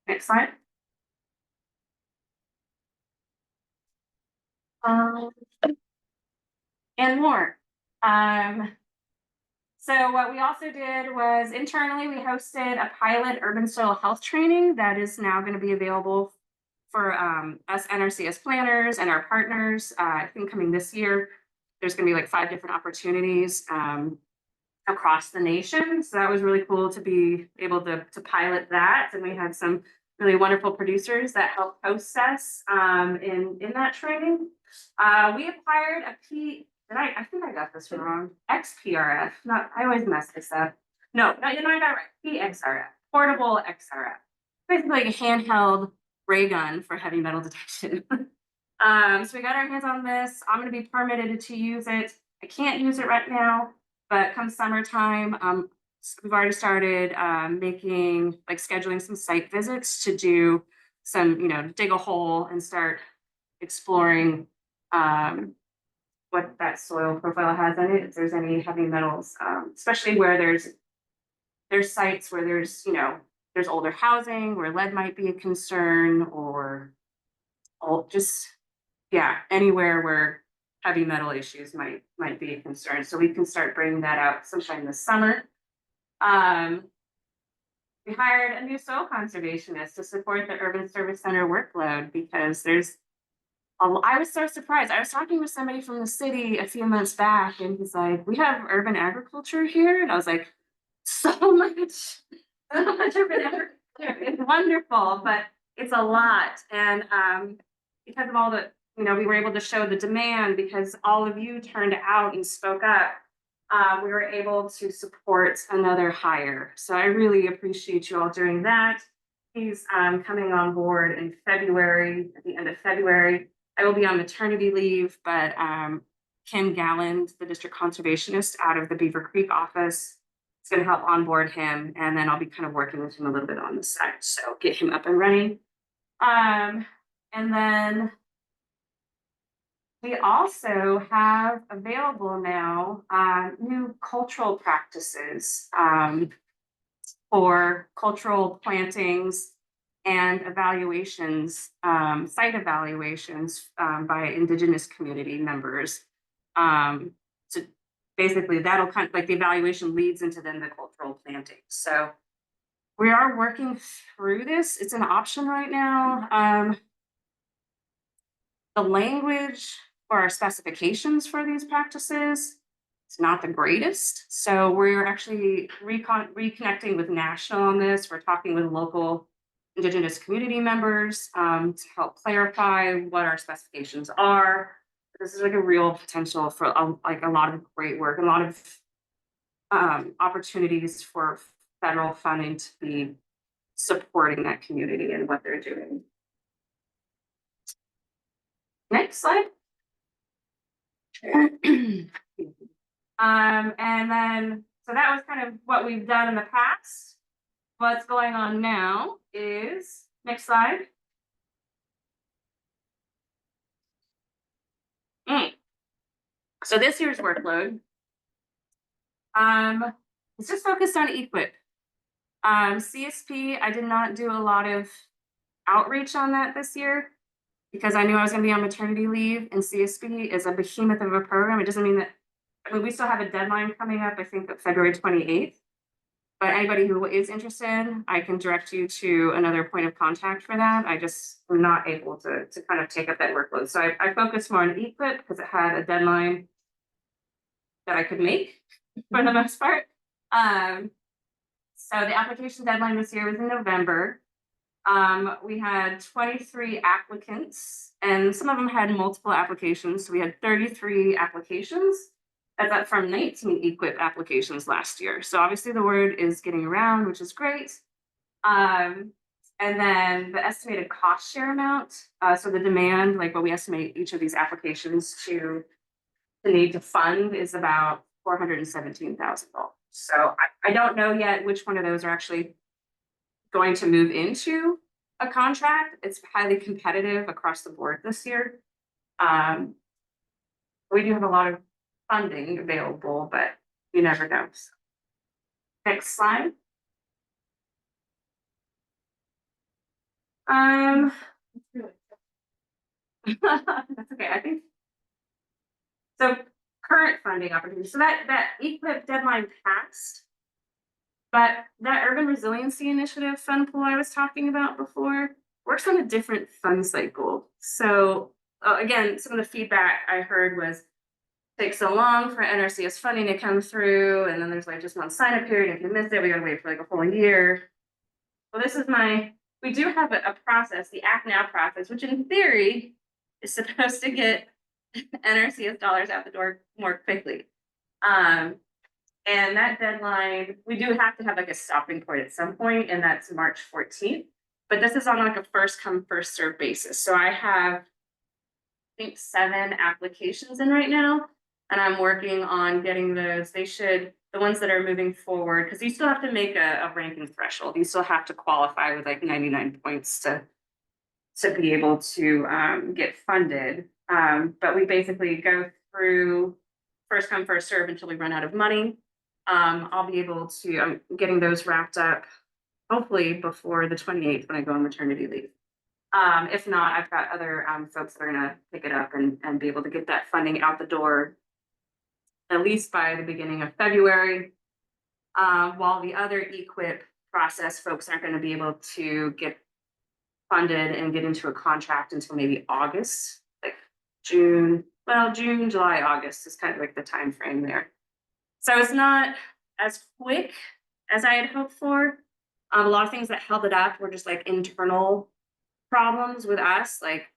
Next slide. And more. So what we also did was internally, we hosted a pilot urban soil health training that is now going to be available for us NRCS planners and our partners. I think coming this year, there's going to be like 5 different opportunities across the nation. So that was really cool to be able to pilot that. And we had some really wonderful producers that helped host us in that training. We acquired I think I got this wrong. XPRF. I always mess this up. No, I got it right. PXRF. Portable XRF. Basically like a handheld ray gun for heavy metal detection. So we got our hands on this. I'm going to be permitted to use it. I can't use it right now, but come summertime, we've already started scheduling some site visits to do some, dig a hole and start exploring what that soil profile has in it, if there's any heavy metals, especially where there's sites where there's older housing, where lead might be a concern, or all just, yeah, anywhere where heavy metal issues might be a concern. So we can start bringing that out sometime this summer. We hired a new soil conservationist to support the urban service center workload because I was so surprised. I was talking with somebody from the city a few months back and he's like, we have urban agriculture here. And I was like, so much urban agriculture. It's wonderful, but it's a lot. And because of all the, we were able to show the demand because all of you turned out and spoke up. We were able to support another hire. So I really appreciate you all doing that. He's coming on board in February, at the end of February. I will be on maternity leave, but Kim Galland, the district conservationist out of the Beaver Creek office, is going to help onboard him. And then I'll be kind of working with him a little bit on the side. So get him up and running. And then we also have available now new cultural practices for cultural plantings and evaluations, site evaluations by Indigenous community members. So basically that'll kind of like the evaluation leads into then the cultural plantings. So we are working through this. It's an option right now. The language for our specifications for these practices, it's not the greatest. So we're actually reconnecting with national on this. We're talking with local Indigenous community members to help clarify what our specifications are. This is like a real potential for like a lot of great work, a lot of opportunities for federal funding to be supporting that community and what they're doing. Next slide. And then, so that was kind of what we've done in the past. What's going on now is, next slide. So this year's workload, it's just focused on EQIP. CSP, I did not do a lot of outreach on that this year because I knew I was going to be on maternity leave, and CSP is a behemoth of a program. It doesn't mean that, I mean, we still have a deadline coming up, I think February 28th. But anybody who is interested, I can direct you to another point of contact for that. I just am not able to kind of take up that workload. So I focused more on EQIP because it had a deadline that I could make for the most part. So the application deadline this year was in November. We had 23 applicants and some of them had multiple applications. So we had 33 applications. That's up from 19 EQIP applications last year. So obviously the word is getting around, which is great. And then the estimated cost share amount. So the demand, like what we estimate each of these applications to the need to fund is about $417,000. So I don't know yet which one of those are actually going to move into a contract. It's highly competitive across the board this year. We do have a lot of funding available, but you never know. So, next slide. That's okay. I think so. Current funding opportunities. So that EQIP deadline passed, but that Urban Resiliency Initiative fund pool I was talking about before works on a different fund cycle. So again, some of the feedback I heard was takes so long for NRCS funding to come through, and then there's like just one sign-up period. If you miss it, we gotta wait for like a whole year. Well, this is we do have a process, the Act Now process, which in theory is supposed to get NRCS dollars out the door more quickly. And that deadline, we do have to have like a stopping point at some point, and that's March 14th. But this is on like a first come, first served basis. So I have, I think, 7 applications in right now, and I'm working on getting those. The ones that are moving forward, because you still have to make a ranking threshold. You still have to qualify with like 99 points to be able to get funded. But we basically go through first come, first serve until we run out of money. I'll be able to, I'm getting those wrapped up hopefully before the 28th when I go on maternity leave. If not, I've got other folks that are gonna pick it up and be able to get that funding out the door at least by the beginning of February. While the other equip process folks aren't gonna be able to get funded and get into a contract until maybe August, like June, July, August is kind of like the time frame there. So it's not as quick as I had hoped for. A lot of things that held it up were just like internal problems with us. Like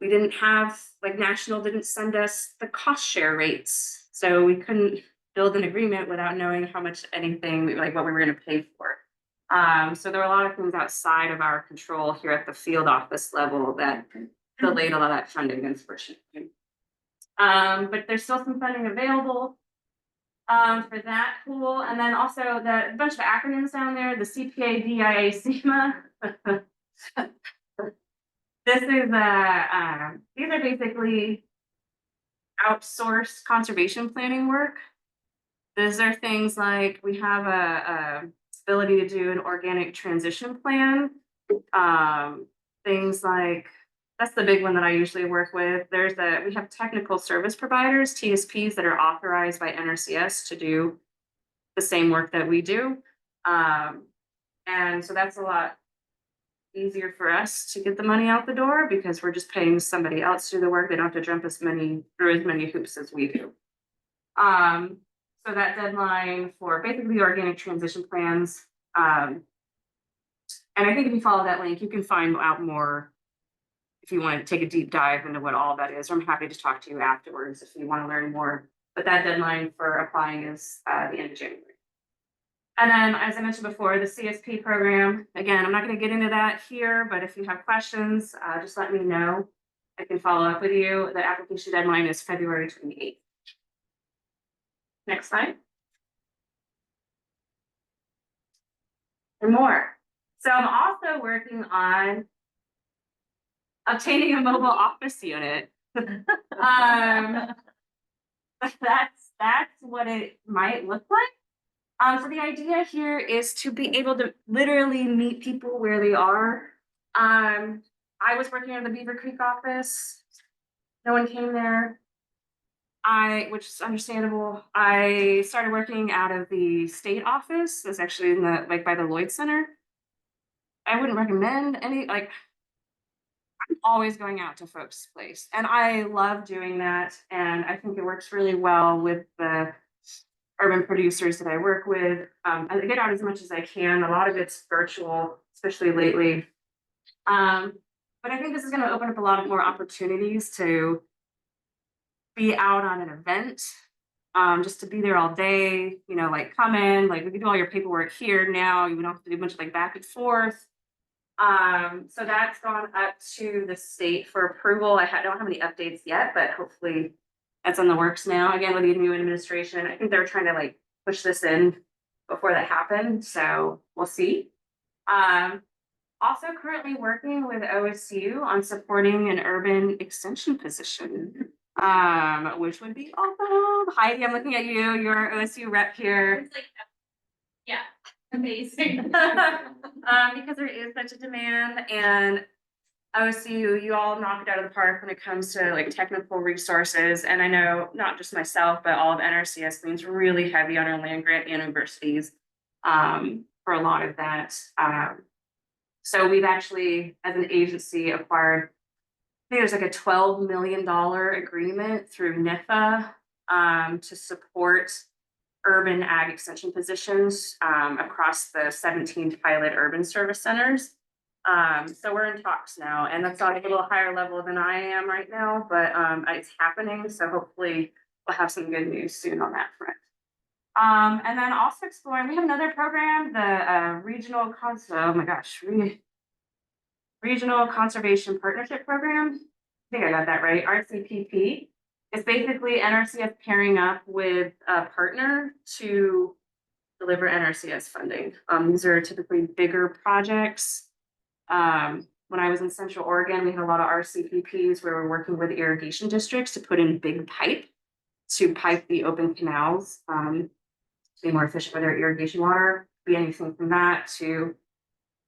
we didn't have, like National didn't send us the cost share rates. So we couldn't build an agreement without knowing how much anything, like what we were gonna pay for. So there were a lot of things outside of our control here at the field office level that delayed a lot of that funding, unfortunately. But there's still some funding available for that pool. And then also a bunch of acronyms down there, the CPA, DIA, SEMA. This is these are basically outsourced conservation planning work. These are things like we have a ability to do an organic transition plan. Things like that's the big one that I usually work with. We have technical service providers, TSPs, that are authorized by NRCS to do the same work that we do. And so that's a lot easier for us to get the money out the door because we're just paying somebody else to do the work. They don't have to jump through as many hoops as we do. So that deadline for basically organic transition plans. And I think if you follow that link, you can find out more if you want to take a deep dive into what all that is. I'm happy to talk to you afterwards if you want to learn more. But that deadline for applying is the end of January. And then, as I mentioned before, the CSP program, again, I'm not going to get into that here, but if you have questions, just let me know. I can follow up with you. The application deadline is February 28th. Next slide. And more. So I'm also working on obtaining a mobile office unit. That's what it might look like. So the idea here is to be able to literally meet people where they are. I was working at the Beaver Creek office. No one came there. Which is understandable. I started working out of the state office. That's actually in by the Lloyd Center. I wouldn't recommend I'm always going out to folks' place, and I love doing that. And I think it works really well with the urban producers that I work with. I get out as much as I can. A lot of it's virtual, especially lately. But I think this is going to open up a lot of more opportunities to be out on an event, just to be there all day, like come in, like we can do all your paperwork here now. You don't have to do much like back and forth. So that's gone up to the state for approval. Don't have any updates yet, but hopefully that's in the works now. Again, with the new administration, I think they're trying to like push this in before that happened. So we'll see. Also currently working with OSU on supporting an urban extension position, which would be awesome. Heidi, I'm looking at you. You're OSU rep here.
Yeah, amazing.
Because there is such a demand, and OSU, you all knock it out of the park when it comes to like technical resources. And I know not just myself, but all of NRCS leans really heavy on our land grant universities for a lot of that. So we've actually, as an agency, acquired, I think there's like a $12 million agreement through NIFA to support urban ag extension positions across the 17 pilot urban service centers. So we're in talks now, and that's on a little higher level than I am right now, but it's happening. So hopefully we'll have some good news soon on that front. And then also exploring, we have another program, the Regional Conservation Partnership Program. I think I got that right, RCPP. It's basically NRCS pairing up with a partner to deliver NRCS funding. These are typically bigger projects. When I was in Central Oregon, we had a lot of RCPPs where we're working with irrigation districts to put in big pipe to pipe the open canals, be more efficient with their irrigation water. Be anything from that to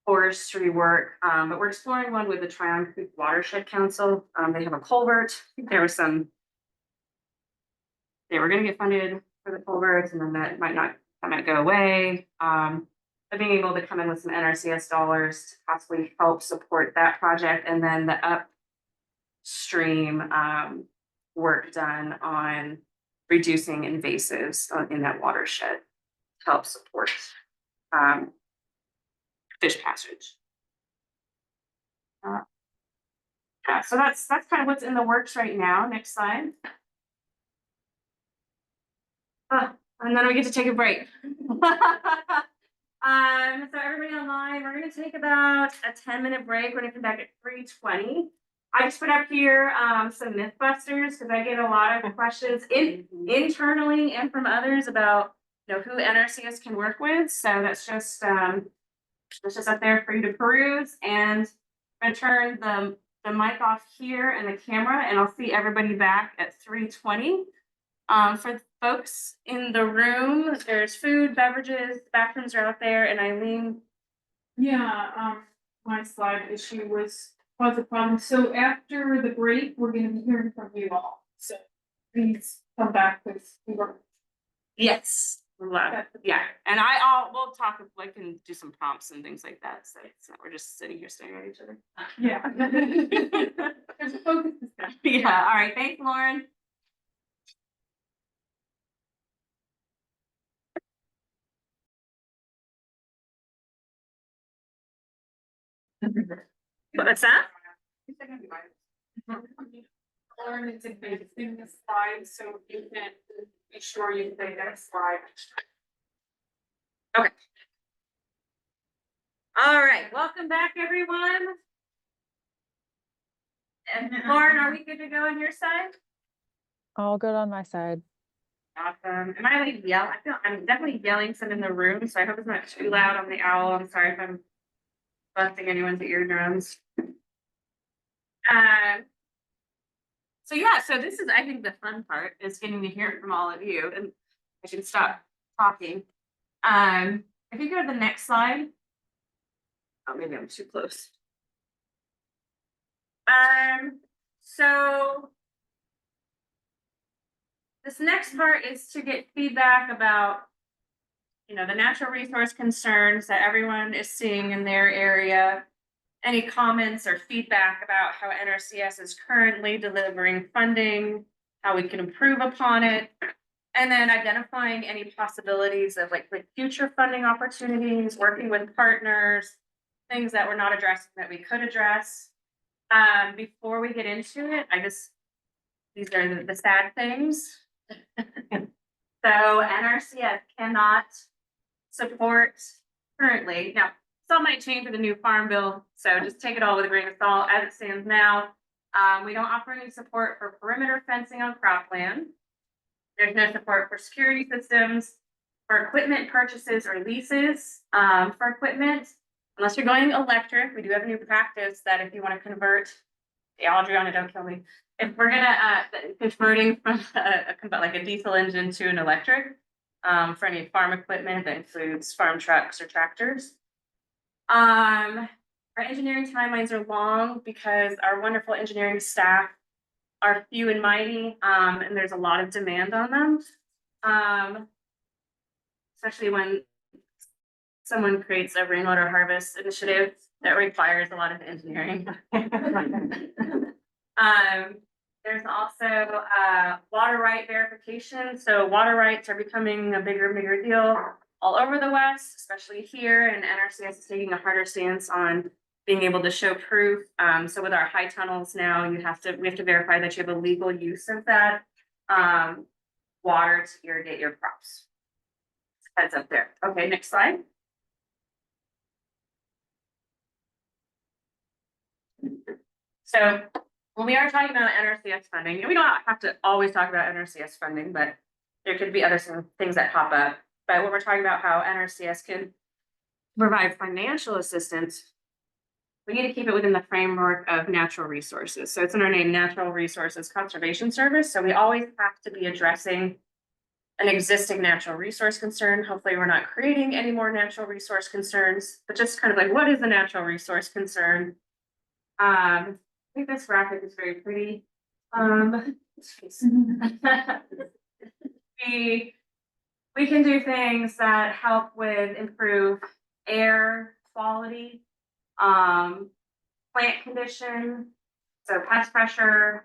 forestry work, but we're exploring one with the Tryon Creek Watershed Council. They have a culvert. I think there was some. They were gonna get funded for the culverts and then that might go away. But being able to come in with some NRCS dollars to possibly help support that project and then the upstream work done on reducing invasives in that watershed to help support fish passage. Yeah, so that's kind of what's in the works right now. Next slide. And then we get to take a break. So everybody online, we're gonna take about a 10-minute break. We're gonna come back at 3:20. I just put up here some Mythbusters because I get a lot of questions internally and from others about who NRCS can work with. So that's just up there for you to peruse. And I'm gonna turn the mic off here and the camera, and I'll see everybody back at 3:20. For folks in the room, there's food, beverages, bathrooms are out there, and Eileen.
Yeah, my slide issue was a problem. So after the break, we're gonna be hearing from you all. So please come back because we were.
Yes. Yeah, and we'll talk, like, and do some prompts and things like that, so it's not, we're just sitting here staring at each other.
Yeah. There's a focus discussion.
Yeah, all right, thanks, Lauren. What's that?
Lauren is in the slide, so you can be sure you say that slide.
Okay. All right, welcome back, everyone. And Lauren, are we good to go on your side?
All good on my side.
Awesome. Am I like yell? I feel I'm definitely yelling some in the room, so I hope it's not too loud on the owl. I'm sorry if I'm busting anyone's eardrums. So yeah, so this is, I think, the fun part is getting to hear it from all of you, and I should stop talking. If you go to the next slide. Oh, maybe I'm too close. So this next part is to get feedback about, the natural resource concerns that everyone is seeing in their area. Any comments or feedback about how NRCS is currently delivering funding, how we can improve upon it, and then identifying any possibilities of like future funding opportunities, working with partners, things that we're not addressing that we could address. Before we get into it, these are the sad things. So NRCS cannot support currently. Now, some might change with the new farm bill, so just take it all with a grain of salt. As it stands now, we don't offer any support for perimeter fencing on cropland. There's no support for security systems, for equipment purchases or leases for equipment. Unless you're going electric, we do have a new practice that if you want to convert, Adriana, don't kill me. If we're gonna converting from like a diesel engine to an electric, for any farm equipment that includes farm trucks or tractors. Our engineering timelines are long because our wonderful engineering staff are few and mighty, and there's a lot of demand on them. Especially when someone creates a rainwater harvest initiative that requires a lot of engineering. There's also water right verification. So water rights are becoming a bigger and bigger deal all over the West, especially here, and NRCS is taking a harder stance on being able to show proof. So with our high tunnels now, we have to verify that you have a legal use of that water to irrigate your crops. Heads up there. Okay, next slide. So when we are talking about NRCS funding, and we don't have to always talk about NRCS funding, but there could be other things that pop up. But when we're talking about how NRCS can provide financial assistance, we need to keep it within the framework of natural resources. So it's in our name, Natural Resources Conservation Service. So we always have to be addressing an existing natural resource concern. Hopefully, we're not creating any more natural resource concerns, but just kind of like, what is a natural resource concern? I think this graphic is very pretty. We can do things that help with improve air quality, plant condition, so pest pressure,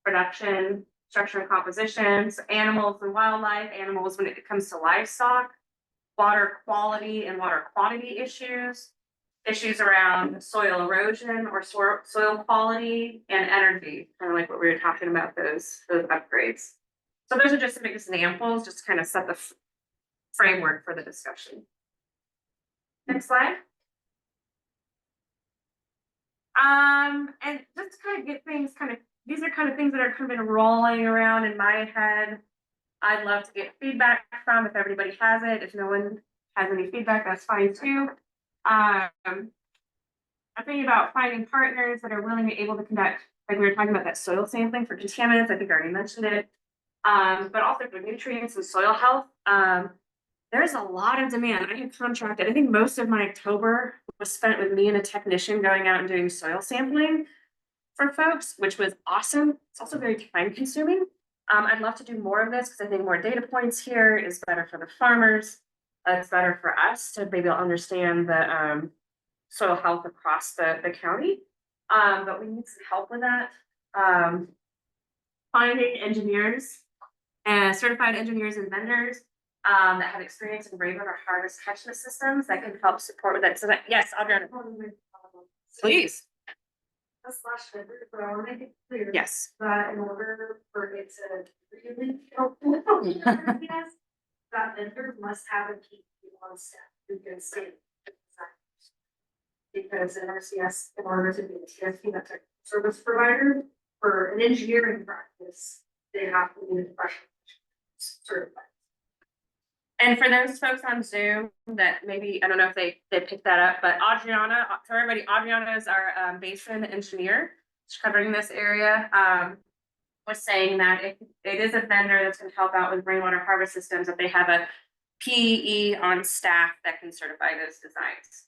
production, structure and compositions, animals and wildlife, animals when it comes to livestock, water quality and water quantity issues, issues around soil erosion or soil quality and energy, kind of like what we were talking about, those upgrades. So those are just some examples, just to kind of set the framework for the discussion. Next slide. And just to kind of get things these are kind of things that are kind of been rolling around in my head. I'd love to get feedback from if everybody has it. If no one has any feedback, that's fine too. I'm thinking about finding partners that are willing and able to conduct, like we were talking about that soil sampling for contaminants. I think I already mentioned it. But also for nutrients and soil health. There's a lot of demand. I had contracted, I think most of my October was spent with me and a technician going out and doing soil sampling for folks, which was awesome. It's also very time consuming. I'd love to do more of this because I think more data points here is better for the farmers. It's better for us to maybe understand the soil health across the county. But we need some help with that. Finding engineers and certified engineers and vendors that have experience in rainwater harvest catchment systems that can help support with that. So that, yes, Adriana, please.
But I want to make it clear.
Yes.
That in order for it to really helpful, yes, that vendor must have a key on staff who can state. Because NRCS, in order to be a TSP, that's a service provider, for an engineering practice, they have to be professional certified.
And for those folks on Zoom that maybe, I don't know if they picked that up, but Adriana, for everybody, Adriana is our basin engineer. She's covering this area. Was saying that it is a vendor that's going to help out with rainwater harvest systems, that they have a PE on staff that can certify those designs.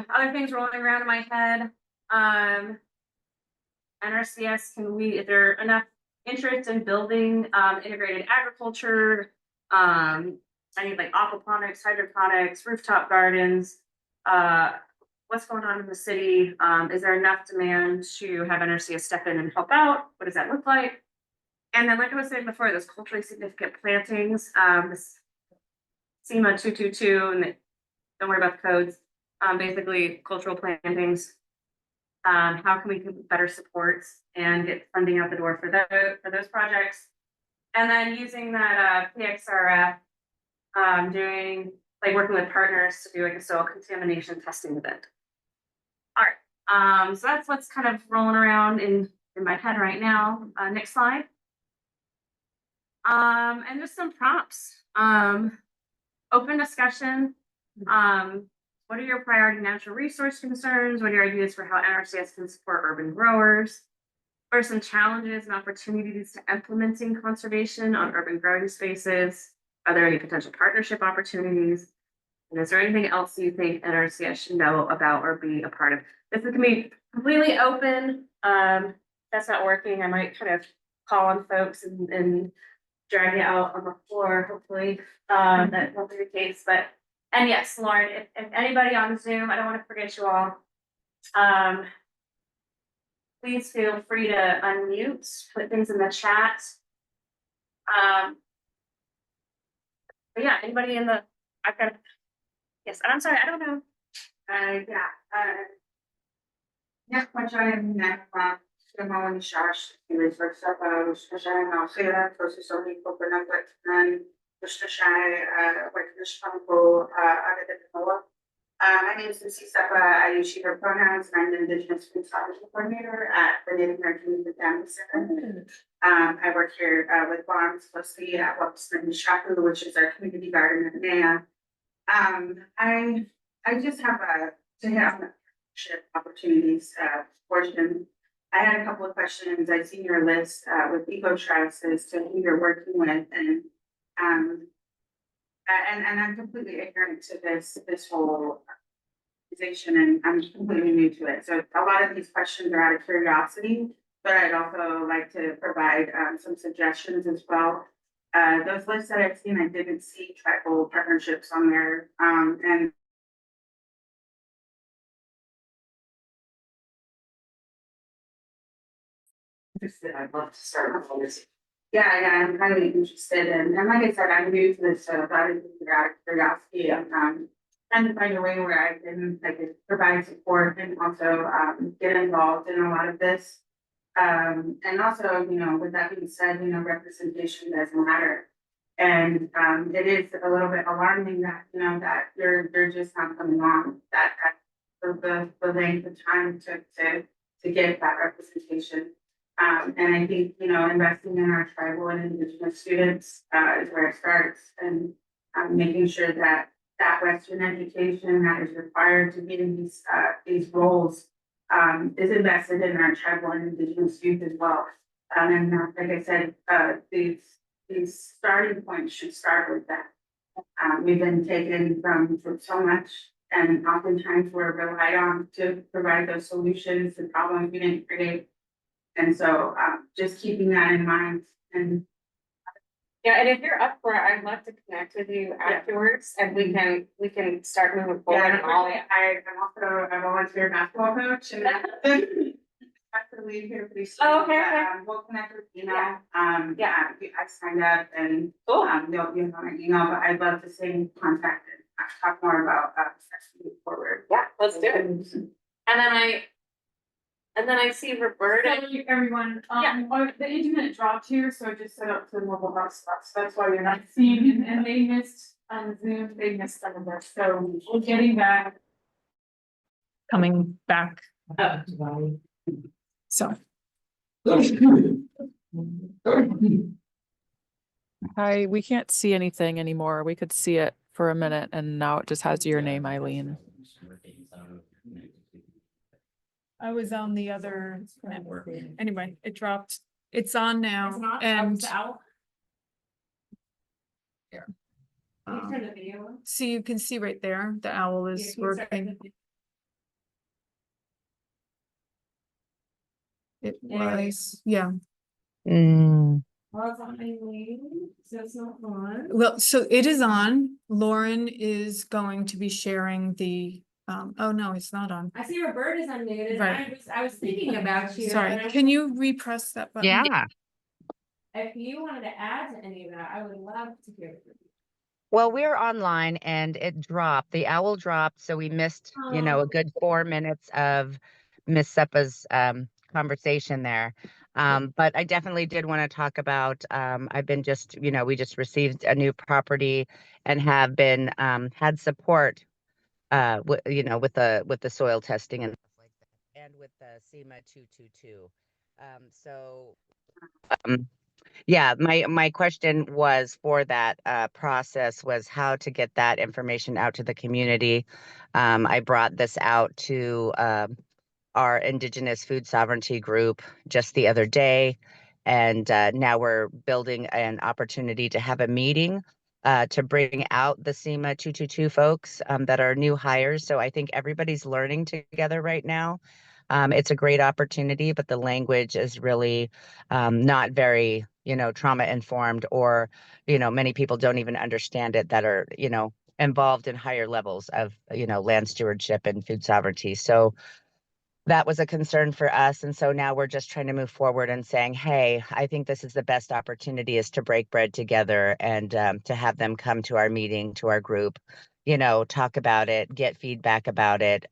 Other things rolling around in my head. NRCS, if there are enough interest in building integrated agriculture, I need like aquaponics, hydroponics, rooftop gardens. What's going on in the city? Is there enough demand to have NRCS step in and help out? What does that look like? And then, like I was saying before, those culturally significant plantings, this SEMA 222, and don't worry about the codes. Basically, cultural plantings. How can we better support and get funding out the door for those projects? And then using that PXRF, doing like working with partners to do like a soil contamination testing event. All right, so that's what's kind of rolling around in my head right now. Next slide. And just some prompts. Open discussion. What are your priority natural resource concerns? What are your ideas for how NRCS can support urban growers? What are some challenges and opportunities to implementing conservation on urban growing spaces? Are there any potential partnership opportunities? And is there anything else you think NRCS should know about or be a part of? This is going to be completely open. That's not working. I might kind of call on folks and drag you out on the floor, hopefully. That won't be the case. And yes, Lauren, if anybody on Zoom, I don't want to forget you all. Please feel free to unmute, put things in the chat. But yeah, anybody in the, yes, I'm sorry, I don't know.
Jak powiedziałem, trzymałem siasz i wyzwyczajałem szczerze na chwilę, to są mi popędać szczerze, like Shampoo, my name is Lucy Sepa. I use she, her pronouns, and I'm the Indigenous Food Strategy Coordinator at the Native American Youth Family Center. I work here with farms closely at what's in Shaku, which is our community garden in Nea. I just have to have partnership opportunities portion. I had a couple of questions. I've seen your list with Eco Trust as to who you're working with um, and I'm completely ignorant to this whole organization and I'm completely new to it. So a lot of these questions are out of curiosity, but I'd also like to provide some suggestions as well. Those lists that I've seen, I didn't see tribal partnerships on there. And interested, I'd love to start with all this. Yeah, I'm highly interested and like I said, I'm new to this, so that is out of curiosity. I'm trying to find a way where I can provide support and also get involved in a lot of this. And also, with that being said, representation does matter. And it is a little bit alarming that, that you're just not coming on, that the length of time it took to get that representation. And I think, investing in our tribal and indigenous students is where it starts, and making sure that that Western education that is required to be in these roles is invested in our tribal and indigenous youth as well. And like I said, these starting points should start with that. We've been taken from so much, and oftentimes we're relied on to provide those solutions to problems we didn't create. And so just keeping that in mind. And
Yeah, and if you're up for it, I'd love to connect with you afterwards and we can start moving forward.
yeah,
and all that.
I'm also a volunteer basketball coach and I have to leave here pretty soon.
Oh, okay, okay.
We'll connect with you
Yeah.
now. I signed up and
Cool.
you'll know my email, but I'd love to stay in contact and talk more about moving forward.
Yeah, let's do it. And then I see Roberta.
Thank you, everyone. The internet dropped here, so I just set up the mobile hotspots. That's why you're not seeing, and they missed on Zoom, they missed some of this, so we're getting back. Coming back. So.
Hi, we can't see anything anymore. We could see it for a minute and now it just has your name, Eileen.
I was on the other network. Anyway, it dropped. It's on now and. Here. So you can see right there, the owl is working. It was, yeah. Well, so it is on. Lauren is going to be sharing the, oh no, it's not on.
I see Roberta's unmuted.
Right.
I was thinking about you.
Sorry, can you repress that button?
Yeah. If you wanted to add to any of that, I would love to hear from you.
Well, we're online and it dropped. The owl dropped, so we missed, a good 4 minutes of Miss Seppa's conversation there. But I definitely did want to talk about. I've been we just received a new property and have been had support, with the soil testing and stuff like that, and with the SEMA 222. Yeah, my question was for that process was how to get that information out to the community. I brought this out to our Indigenous Food Sovereignty group just the other day, and now we're building an opportunity to have a meeting to bring out the SEMA 222 folks that are new hires. So I think everybody's learning together right now. It's a great opportunity, but the language is really not very, trauma informed, or, many people don't even understand it that are, involved in higher levels of, land stewardship and food sovereignty. So that was a concern for us. And so now we're just trying to move forward and saying, hey, I think this is the best opportunity is to break bread together and to have them come to our meeting, to our group, talk about it, get feedback about it.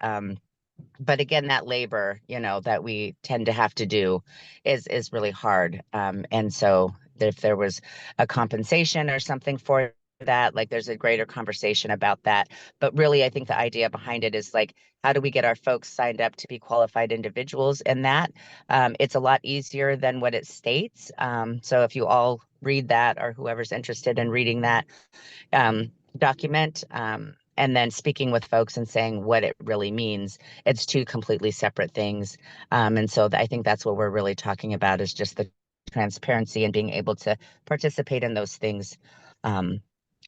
But again, that labor, that we tend to have to do is really hard. And so if there was a compensation or something for that, like there's a greater conversation about that. But really, I think the idea behind it is like, how do we get our folks signed up to be qualified individuals in that? It's a lot easier than what it states. So if you all read that, or whoever's interested in reading that document, and then speaking with folks and saying what it really means. It's two completely separate things. And so I think that's what we're really talking about, is just the transparency and being able to participate in those things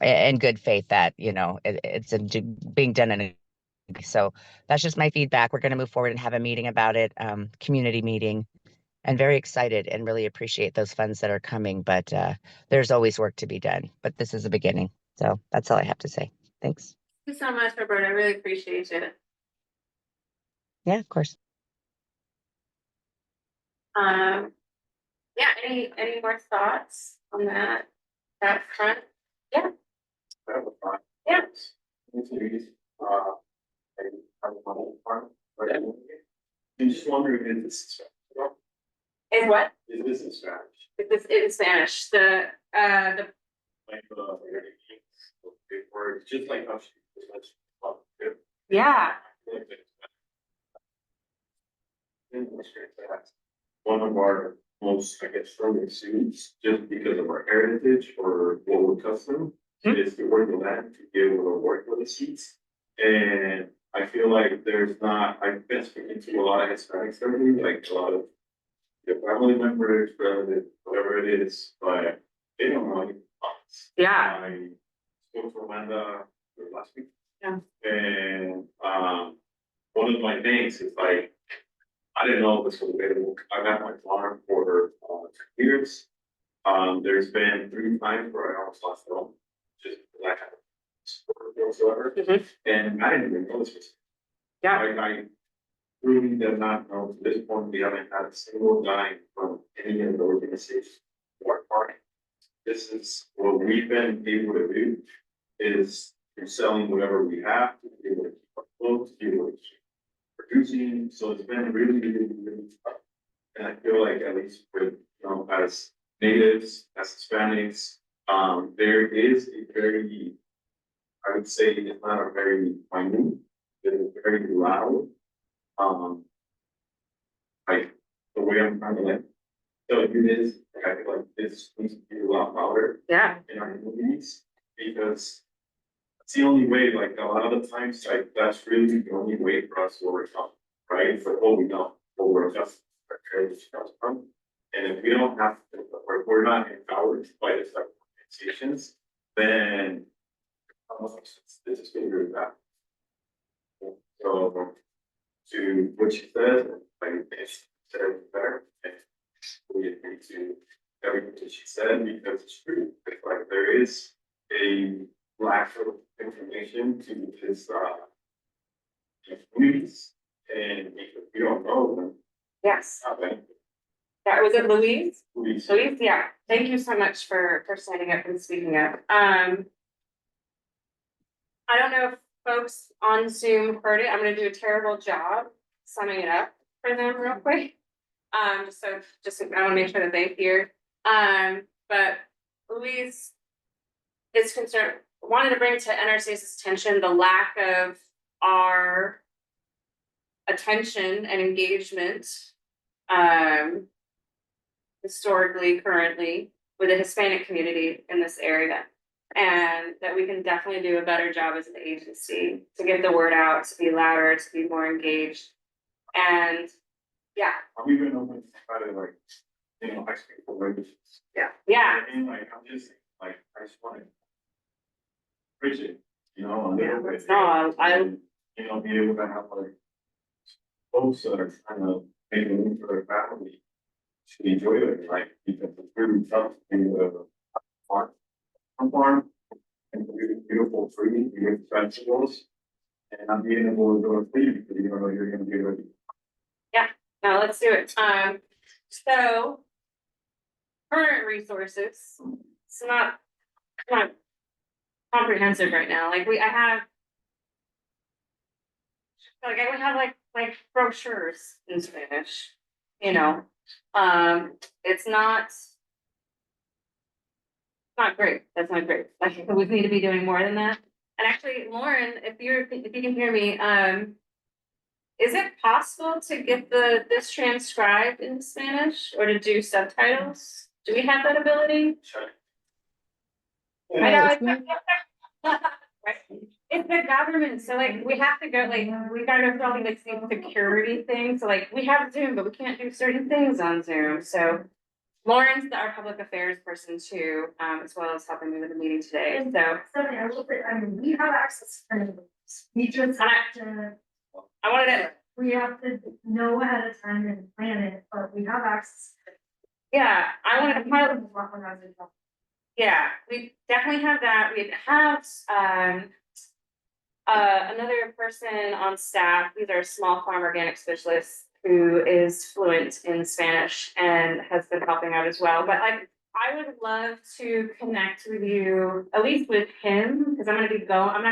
in good faith, that, you know, it's being done in a, so that's just my feedback. We're going to move forward and have a meeting about it, community meeting, and very excited and really appreciate those funds that are coming. But there's always work to be done. But this is a beginning. So that's all I have to say. Thanks.
Thank you so much, Roberta. I really appreciate it.
Yeah, of course.
Yeah, any more thoughts on that front? Yeah. Yeah.
I'm just wondering if this
Is what?
is this a strategy?
Is this in Spanish? The
Like or it's just like how she
yeah.
One of our most, I guess, strongest suits, just because of our heritage or what we're custom, is to work the land to be able to work with the seats. And I feel like there's not, I've been speaking to a lot of Hispanics lately, like a lot of their family members, relatives, whatever it is, but they don't know any thoughts.
Yeah.
I spoke to Amanda last week.
Yeah.
And one of my things is like, I didn't know this was available. I've had my farm for 2 years. There's been 3 times where I almost lost it all, just because I had support whatsoever. And I didn't even know this was.
Yeah.
I really did not know. To this point, we haven't had a single dime from any of the organizations or party. This is what we've been able to do, is through selling whatever we have to be able to keep our clothes, to be able to keep producing. So it's been really, really, really tough. And I feel like, at least with, you know, as natives, as Hispanics, there is a very, I would say it's not a very minute, it is very loud, like the way I'm trying to live. So it is, like, I feel like this needs to be a lot louder.
Yeah.
In our movies, because it's the only way, like a lot of the times, like that's really the only way for us to overcome, right? For what we know, what we're just comes from. And if we don't have to, or if we're not empowered by this type of organizations, then this is getting really bad. So to what she said, like it's said better, and we agree to everything that she said, because it's true. It's like there is a lack of information to this communities, and because we don't know them.
Yes.
Okay.
That was it, Louise?
Louise.
Louise, yeah. Thank you so much for standing up and speaking up. I don't know if folks on Zoom heard it. I'm gonna do a terrible job summing it up for them real quick. Just I wanna make sure that they hear. But Louise is concerned, wanted to bring to NRCS's attention the lack of our attention and engagement historically, currently, with the Hispanic community in this area. And that we can definitely do a better job as an agency to get the word out, to be louder, to be more engaged. And yeah.
I'm even open to try to, like, you know, I speak for languages.
Yeah. Yeah.
I mean, like, I'm just like, I just want to preach it, you know, a little bit.
No,
You know, be able to have like folks that are trying to make a move for their family to enjoy it, like, because it's really tough to be farm and really beautiful trees, beautiful vegetables, and not being able to go to free because you don't know you're gonna be ready.
now let's do it. So current resources, it's not comprehensive right now. Like I would have like brochures in Spanish, you know. It's not great. That's not great. Like we need to be doing more than that. And actually, Lauren, if you can hear me, is it possible to get this transcribed in Spanish or to do subtitles? Do we have that ability?
Sure.
I know.
It's
Right. It's the government, so like, we have to go, like, we gotta go through all these like security things, so like, we have Zoom, but we can't do certain things on Zoom, so. Lauren's our public affairs person too, as well as helping me with the meeting today, so.
Stephanie, I mean, we have access to things. We just have to,
I wanted to,
we have to know ahead of time and plan it, but we have access.
yeah, I wanted to highlight.
to.
Yeah, we definitely have that. We have, another person on staff, these are small farm organic specialists who is fluent in Spanish and has been helping out as well. But like, I would love to connect with you, at least with him, because I'm gonna be I'm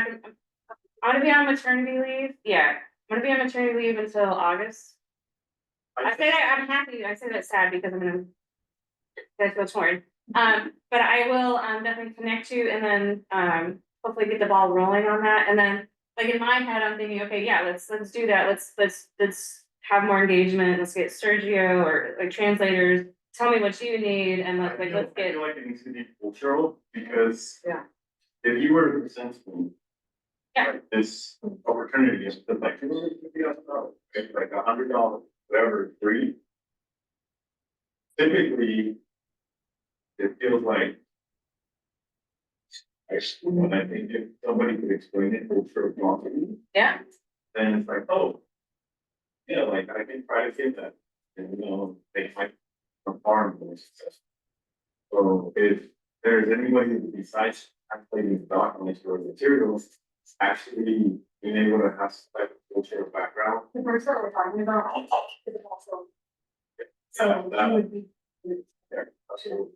gonna be on maternity leave. Yeah, I'm gonna be on maternity leave until August. I say that I'm happy. I say that sad because I'm gonna get feel torn. But I will definitely connect you and then hopefully get the ball rolling on that. And then like in my head, I'm thinking, okay, yeah, let's do that. Let's have more engagement. Let's get Sergio or like translators. Tell me what you need and let's
I
get.
feel like it needs to be cultural because.
Yeah.
If you were to present to me.
Yeah.
Like this opportunity is like $250, it's like $100, whatever, free. Typically. It feels like. When I think if somebody could explain it cultural properly,
Yeah.
then it's like, oh. Yeah, like I can try to say that, and they might farm really successful. So if there's anybody besides translating documents or materials, actually being able to have some type of cultural background.
The person that we're talking about is also. So
that-
he would be.
yeah, absolutely.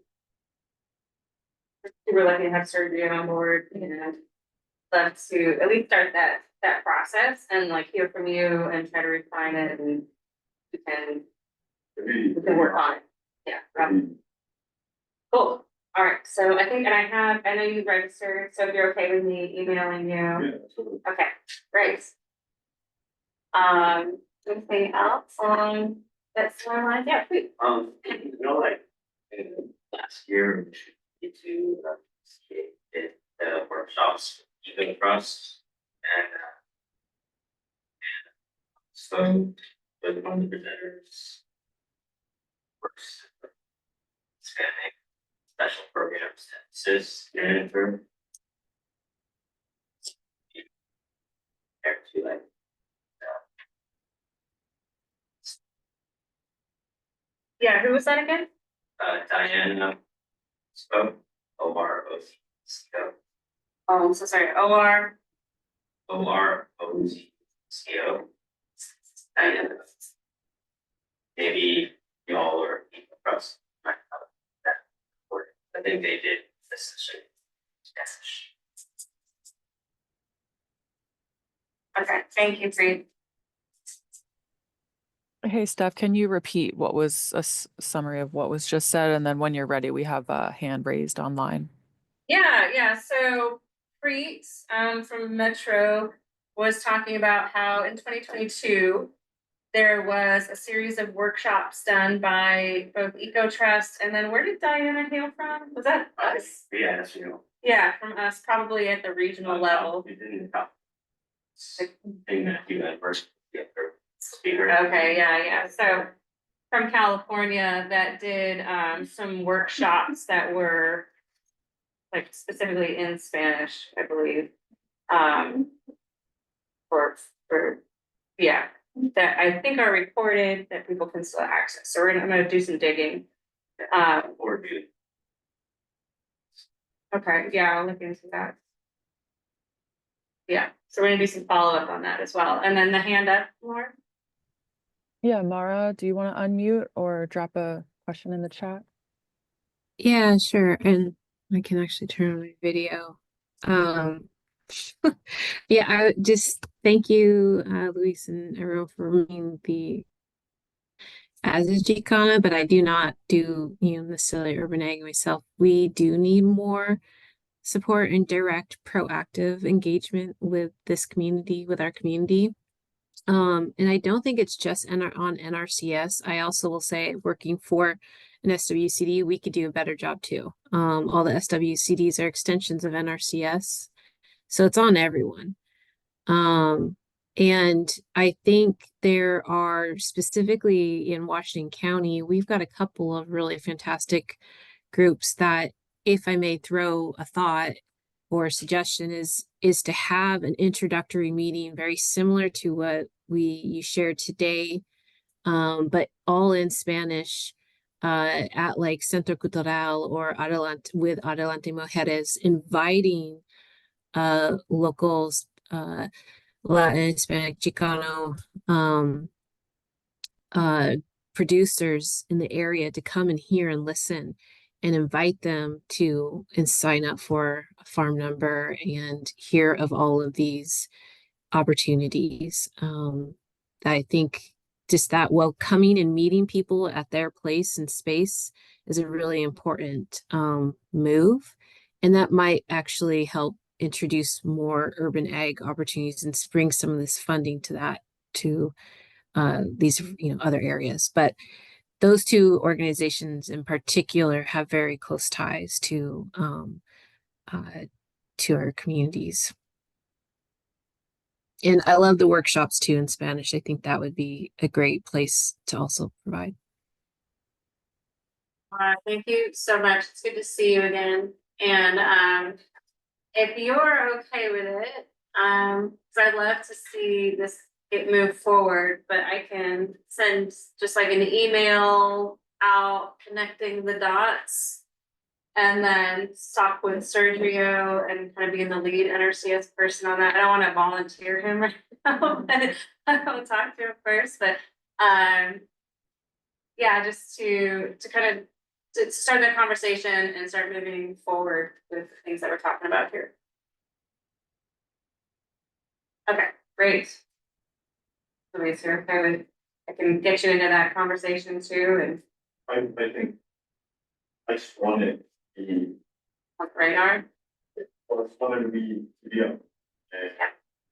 We were lucky to have Sergio on board and love to at least start that process and like hear from you and try to refine it and we can work on it. Yeah. Cool. All right. So I think, and I know you registered, so if you're okay with me emailing you.
Yeah, absolutely.
Okay, great. Anything else on that storyline? Yeah, please.
Like in last year, we to did the workshops to the trust and so with one of the presenters works expanding special programs that assist manager. To like
Yeah, who was that again?
Diana spoke OROCO.
Oh, I'm so sorry. OR.
OROCO. Diana. Maybe y'all or people across might have that word. I think they did this session.
Okay, thank you, Bree.
Hey, Steph, can you repeat what was a summary of what was just said? And then when you're ready, we have a hand raised online.
Yeah. So Preet from Metro was talking about how in 2022 there was a series of workshops done by both EcoTrust and then where did Diana hail from? Was that us?
Yeah, that's you know.
Yeah, from us, probably at the regional level.
It didn't help. Thing that you had first speaker.
Okay, yeah. So from California that did some workshops that were like specifically in Spanish, I believe. Yeah, that I think are recorded that people can still access. So I'm gonna do some digging.
Or do.
Okay, yeah, I'll look into that. Yeah, so we're gonna do some follow-up on that as well. And then the hand up, Laura?
Yeah, Mara, do you want to unmute or drop a question in the chat?
Yeah, sure. And I can actually turn on my video. Yeah, I just thank you, Luis and everyone for running the as is Gcana, but I do not do, necessarily urban ag myself. We do need more support and direct proactive engagement with this community, with our community. And I don't think it's just on NRCS. I also will say working for an SWCD, we could do a better job too. All the SWCDs are extensions of NRCS. So it's on everyone. And I think there are specifically in Washington County, we've got a couple of really fantastic groups that, if I may throw a thought or a suggestion, is to have an introductory meeting very similar to what you shared today, but all in Spanish, at like Centro Cultural or Adelante with Adelante Mujeres, inviting locals, Latin, Hispanic, Chicano, uh, producers in the area to come and hear and listen, and invite them to and sign up for a farm number and hear of all of these opportunities. I think just that welcoming and meeting people at their place and space is a really important move. And that might actually help introduce more urban ag opportunities and bring some of this funding to that, to these other areas. But those two organizations in particular have very close ties to our communities. And I love the workshops too in Spanish. I think that would be a great place to also provide.
Thank you so much. It's good to see you again. And if you're okay with it, so I'd love to see this get moved forward, but I can send just like an email out connecting the dots, and then talk with Sergio and kind of being the lead NRCS person on that. I don't want to volunteer him right now, but I'll talk to him first. But yeah, just to kind of to start the conversation and start moving forward with the things that we're talking about here. Okay, great. Louise, you're okay with, I can get you into that conversation too, and
I think I just wanted the
radar.
I just wanted to be up. And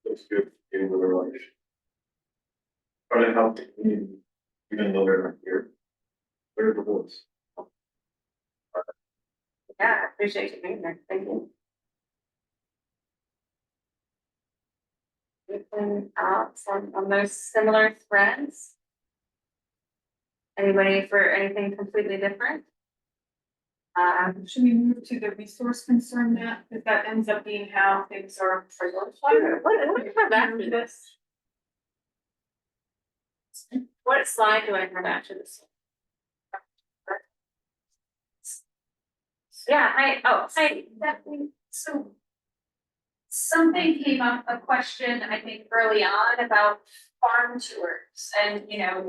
looks good in the relationship. Try to help the community, even though they're not here. They're the voice.
Yeah, I appreciate you being there. Thank you. Anything else on those similar threads? Anybody for anything completely different?
Should we move to the resource concern map, if that ends up being how things are prioritized?
What do you have after this? What slide do I have after this? Yeah, I definitely, so something came up, a question, I think, early on about farm tours, and,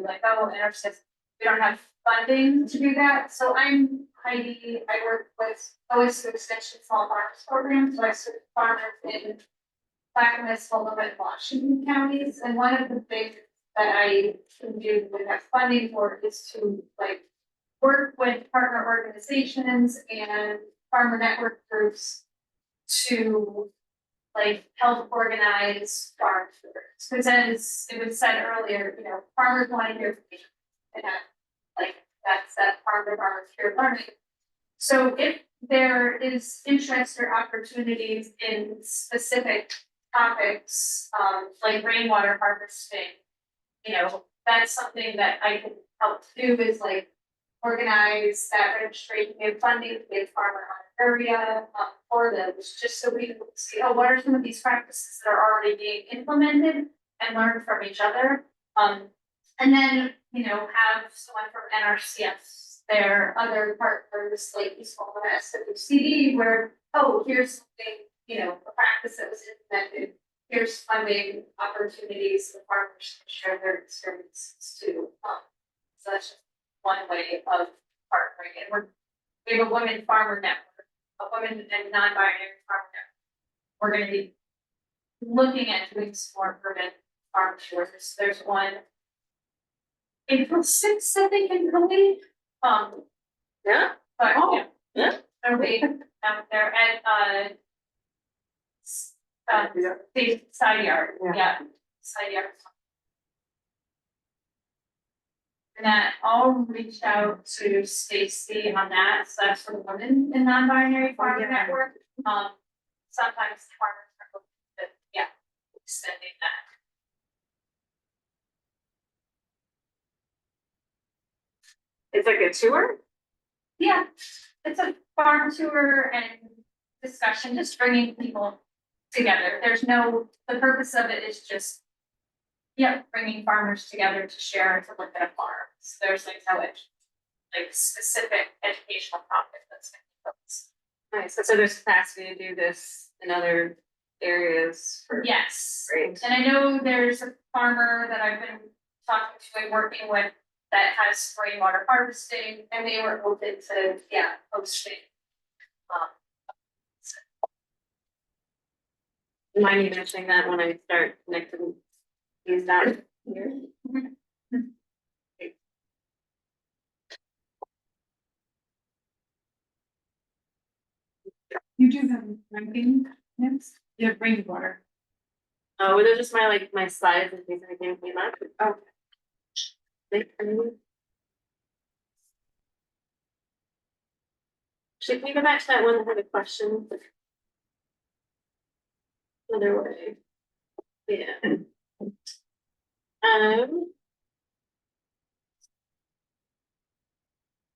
like, oh, NRCS, we don't have funding to do that, so I'm Heidi, I work with OSU Extension Small Farms Program, so I serve farmers in Clackamas, Sullivan, and Washington counties, and one of the things that I can do with that funding for is to, like, work with partner organizations and farmer network groups to, like, help organize farm tours. Because as it was said earlier, farmers want to hear from you. And that's that farmer peer learning. So if there is interest or opportunities in specific topics, like rainwater harvesting, that's something that I can help do, is like organize that registration, give funding, give farmer area for those, just so we can see, what are some of these practices that are already being implemented and learn from each other. And then, have someone from NRCS, their other partners, like Eastern SWCD, where, here's something, a practice that was implemented, here's funding opportunities for farmers to share their experiences too. So that's just one way of partnering. And we have a women farmer network, a women and non-binary farmer network. We're going to be looking at doing some more urban farm tours. There's one April 6th, I think, in Cody. Yeah.
But
yeah.
Are we out there at side yard? Yeah, side yard. And that I'll reach out to Stacy on that. So that's for the women in non-binary farmer network. Sometimes farmers are
extending that. It's like a tour?
Yeah, it's a farm tour and discussion, just bringing people together. There's no, the purpose of it is just, yeah, bringing farmers together to share, to look at a farm. So there's like no specific educational topic that's going to be focused.
Nice, so there's capacity to do this in other areas for.
Yes.
Great.
And I know there's a farmer that I've been talking to and working with that has rainwater harvesting, and they were open to, hosting.
Mind you mentioning that when I start connecting these dots here?
You do have ranking next? You have rainwater.
Oh, were those just my slides in case anything came up? Oh. Should we go back to that one that had a question? Another way. Yeah.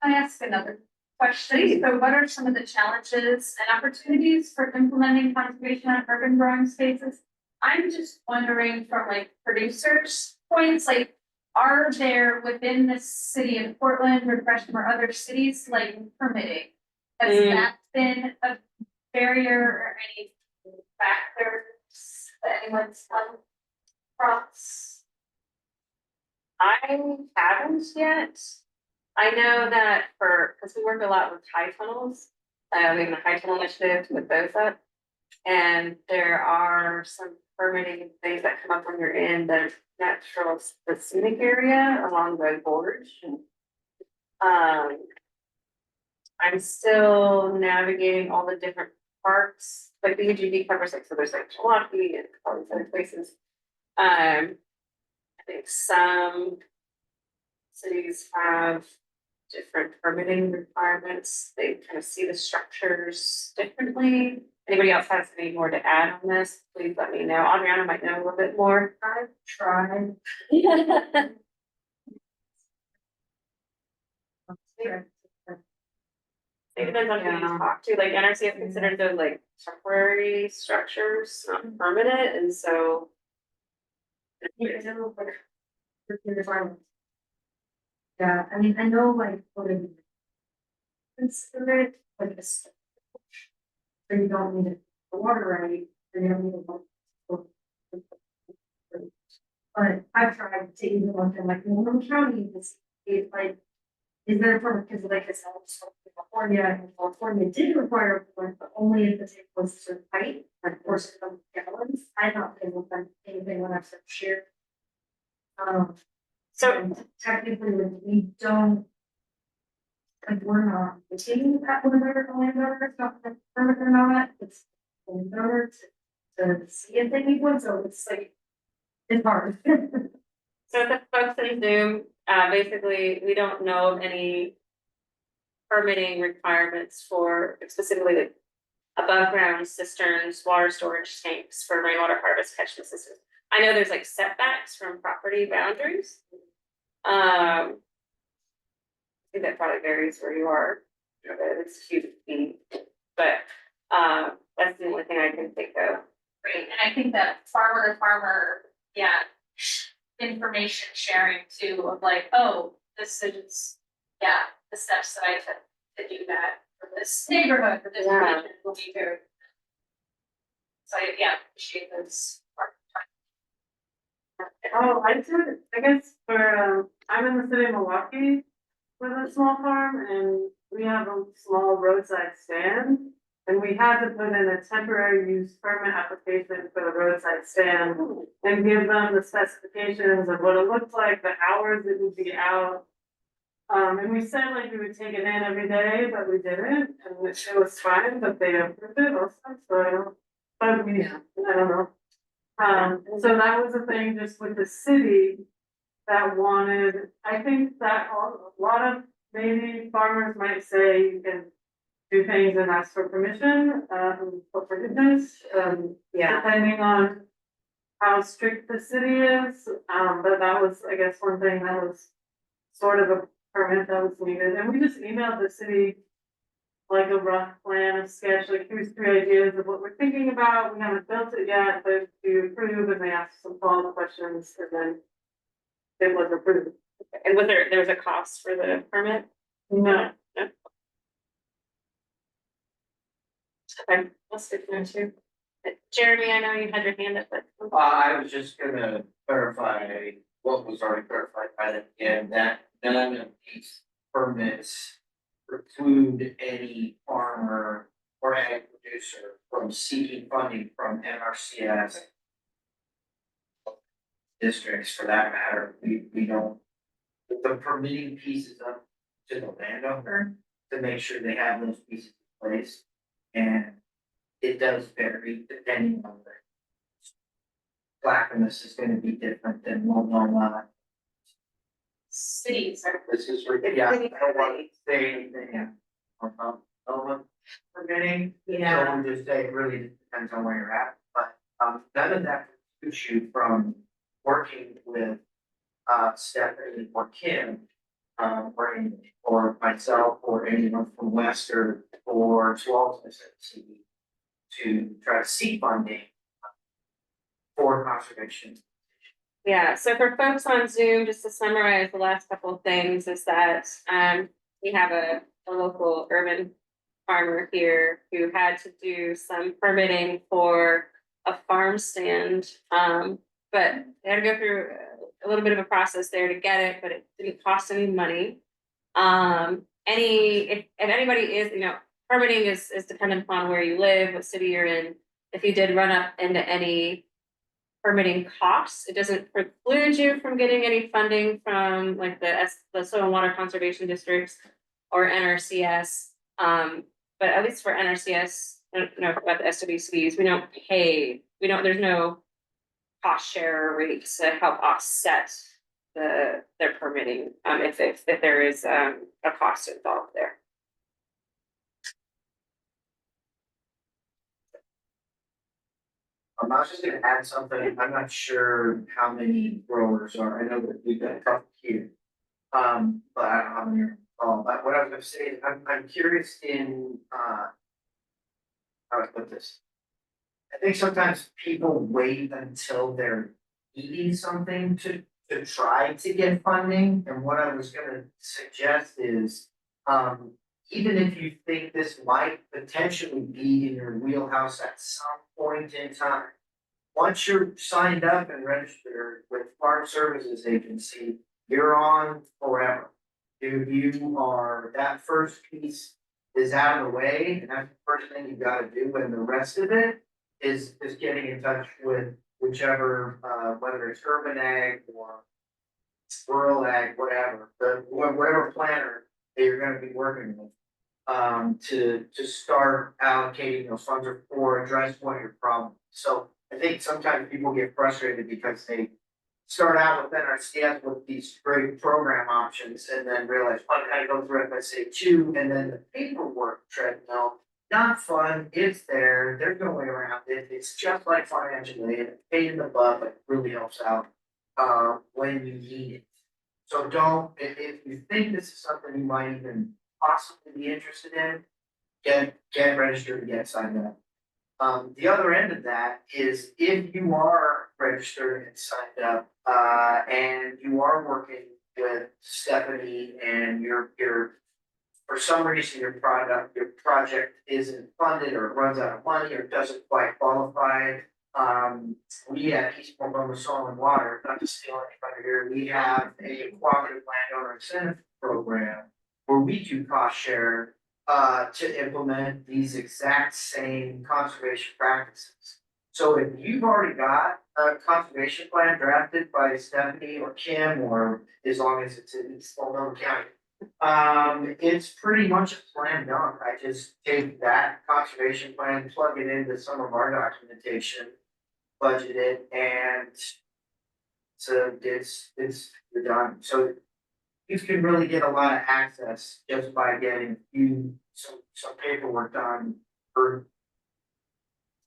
I ask another question. So what are some of the challenges and opportunities for implementing conservation on urban growing spaces? I'm just wondering from producers' points, are there within the city of Portland or Gresham or other cities permitting? Has that been a barrier or any factors that anyone's come across?
I haven't yet. I know that because we work a lot with high tunnels, in the high tunnel initiative to put those up. And there are some permitting things that come up when you're in the the scenic area along the gorge. I'm still navigating all the different parks, like the UGB covers so there's Milwaukee and all these other places. I think some cities have different permitting requirements. They kind of see the structures differently. Anybody else has any more to add on this? Please let me know. Adriana might know a little bit more.
I've tried.
It depends on who you talk to. NRCS considers those temporary structures, not permanent, and so.
Yeah, I mean, I know what it is. Consider it a step. So you don't need the water right, so you don't need a. But I've tried to even look at Multnomah County to see if is there a permit, because I said it's from California, and California did require a permit, but only if the tank was a certain height, or certain gallons. I don't think we've done anything when I've shared. So technically, we don't, we're not taking that one of the landowners, not the permit or not, it's the landowner to see if they need one, so it's it's hard.
So the folks in Zoom, basically, we don't know of any permitting requirements for specifically above ground cisterns, water storage tanks for rainwater harvest catchment systems. I know there's setbacks from property boundaries. I think that probably varies where you are. But it's huge, but that's the only thing I can think of.
Great, and I think that farmer to farmer, information sharing too of oh, this is the steps that I took to do that for this neighborhood, for this region will be very. So appreciate those.
Oh, I guess for I'm in the city of Milwaukee with a small farm, and we have a small roadside stand. And we had to put in a temporary use permit application for the roadside stand and give them the specifications of what it looked like, the hours it would be out. And we said we would take it in every day, but we didn't, and it was fine, but they approved it also, so, but I don't know. So that was the thing just with the city that wanted, I think that a lot of maybe farmers might say you can do things and ask for permission, for forgiveness, depending on
how strict the city is, but that was, I guess, one thing that was sort of a permit that was needed, and we just emailed the city like a rough plan, a sketch, like here's 3 ideas of what we're thinking about, we haven't built it yet, but you approve, and they asked some follow-up questions, and then it was approved.
And there was a cost for the permit?
No,
No. Okay, I'll stick there too. Jeremy, I know you had your hand up, but.
I was just gonna clarify what was already clarified by the end, that none of these permits preclude any farmer or ag producer from seeking funding from NRCS districts for that matter. We don't, the permitting pieces up to the landowner to make sure they have those pieces in place. And it does vary depending on the Clackamas is gonna be different than Multnomah.
Cities are.
This is, yeah, I don't want to say anything on permitting.
Yeah.
So we'll just say it really depends on where you're at, but none of that precludes you from working with Stephanie or Kim, or myself or anyone from Western or to ultimately to try to seek funding for conservation.
Yeah, so for folks on Zoom, just to summarize the last couple of things is that we have a local urban farmer here who had to do some permitting for a farm stand. But they had to go through a little bit of a process there to get it, but it didn't cost any money. If anybody is, permitting is dependent upon where you live, what city you're in. If you did run up into any permitting costs, it doesn't preclude you from getting any funding from like the soil and water conservation districts or NRCS. But at least for NRCS, I don't know about the SWCs, there's no cost share rates to help offset their permitting, if there is a cost involved there.
I was just gonna add something, I'm not sure how many growers are, I know that we've got a couple here. But I don't know how many are involved, but what I was gonna say is, I'm curious in, how do I put this? I think sometimes people wait until they're eating something to try to get funding, and what I was gonna suggest is, even if you think this might potentially be in your wheelhouse at some point in time, once you're signed up and registered with Farm Services Agency, you're on forever. You are, that first piece is out of the way, and that's the first thing you gotta do, and the rest of it is getting in touch with whichever, whether it's urban ag or rural ag, whatever, whatever planner that you're gonna be working with. To start allocating those funds or address one of your problems. So I think sometimes people get frustrated because they start out with NRCS with these great program options and then realize, oh, I gotta go through FSA2, and then the paperwork treadmill, not fun, it's there, there's no way around it, it's just like financial aid, pain in the butt, but it really helps out when you need it. So if you think this is something you might even possibly be interested in, get registered and get signed up. The other end of that is if you are registered and signed up, and you are working with Stephanie and you're for some reason your project isn't funded or it runs out of money or doesn't quite qualify. We at East Oklahoma Soil and Water, not to steal any thunder here, we have a cooperative landowner incentive program where we do cost share to implement these exact same conservation practices. So if you've already got a conservation plan drafted by Stephanie or Kim, or as long as it's in Multnomah County, it's pretty much a slam dunk. I just take that conservation plan, plug it into some of our documentation, budget it, and so it's you're done. So you can really get a lot of access just by getting some paperwork done for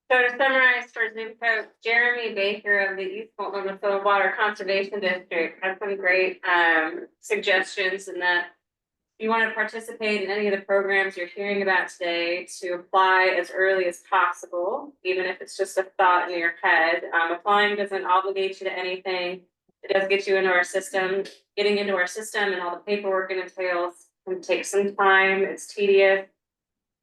So to summarize for Zoom folks, Jeremy Baker of the East Multnomah Soil Water Conservation District had some great suggestions in that if you want to participate in any of the programs you're hearing about today, to apply as early as possible, even if it's just a thought in your head. Applying doesn't obligate you to anything. It does get you into our system. Getting into our system and all the paperwork it entails can take some time. It's tedious.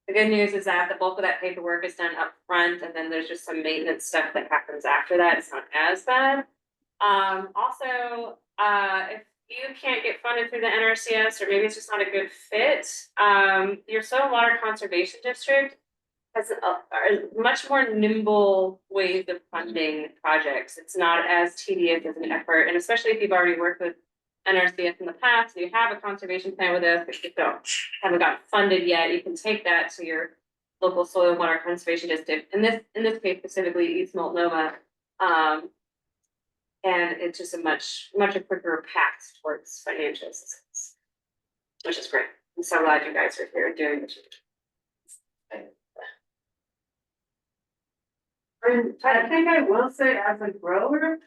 The good news is that the bulk of that paperwork is done up front, and then there's just some maintenance stuff that happens after that. It's not as bad. Also, if you can't get funded through the NRCS, or maybe it's just not a good fit, your soil water conservation district has a much more nimble ways of funding projects. It's not as tedious as an effort, and especially if you've already worked with NRCS in the past, and you have a conservation plan with us, but you haven't got funded yet, you can take that to your local soil and water conservation district. In this case specifically, East Multnomah, and it's just a much quicker path towards financial assistance, which is great. I'm so glad you guys are here and doing what you're doing.
And I think I will say, as a grower,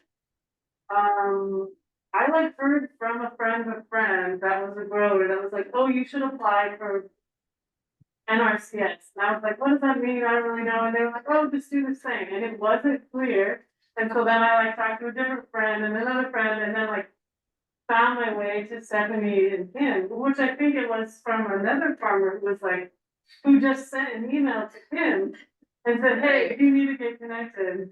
I like heard from a friend that was a grower that was like, oh, you should apply for NRCS. And I was like, what does that mean? I don't really know. And they were like, oh, just do this thing. And it wasn't clear. And so then I like talked to a different friend and another friend, and then like found my way to Stephanie and Kim, which I think it was from another farmer who was like, who just sent an email to Kim and said, hey, you need to get connected.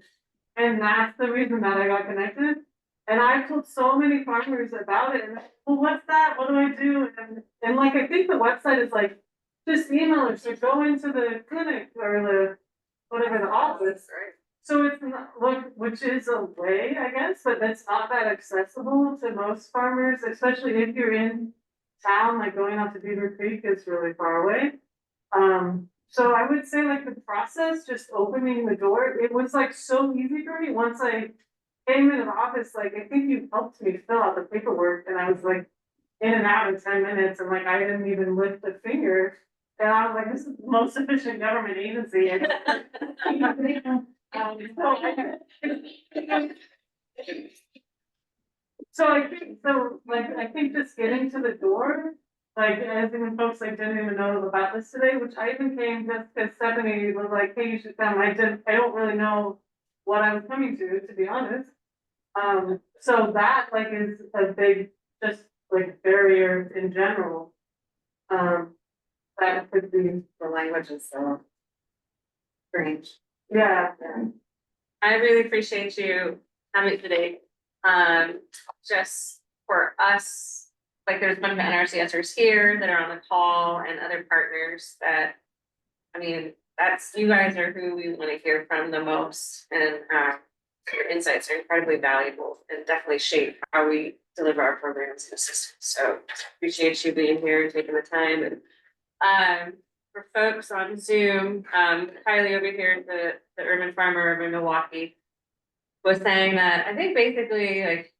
And that's the reason that I got connected. And I told so many farmers about it, and well, what's that? What do I do? And like, I think the website is like, just email us or go into the clinic or the, whatever, the office, right? So it's not, like, which is a way, I guess, but that's not that accessible to most farmers, especially if you're in town, like going out to Beaver Creek is really far away. So I would say like the process, just opening the door, it was like so easy for me once I came into the office. Like, I think you helped me fill out the paperwork, and I was like in and out in 10 minutes, and like I didn't even lift a finger. And I was like, this is the most efficient government agency. So I think just getting to the door, like, as even folks like didn't even know about this today, which I even came just because Stephanie was like, hey, you should come. I don't really know what I was coming to be honest. So that like is a big, just like barrier in general. That could be,
The language is so strange.
yeah.
I really appreciate you coming today. Just for us, like there's a bunch of NRCSers here that are on the call and other partners that, I mean, that's, you guys are who we want to hear from the most, and your insights are incredibly valuable and definitely shape how we deliver our programs and systems. So appreciate you being here and taking the time. And for folks on Zoom, Kylie over here, the urban farmer over in Milwaukee, was saying that I think basically like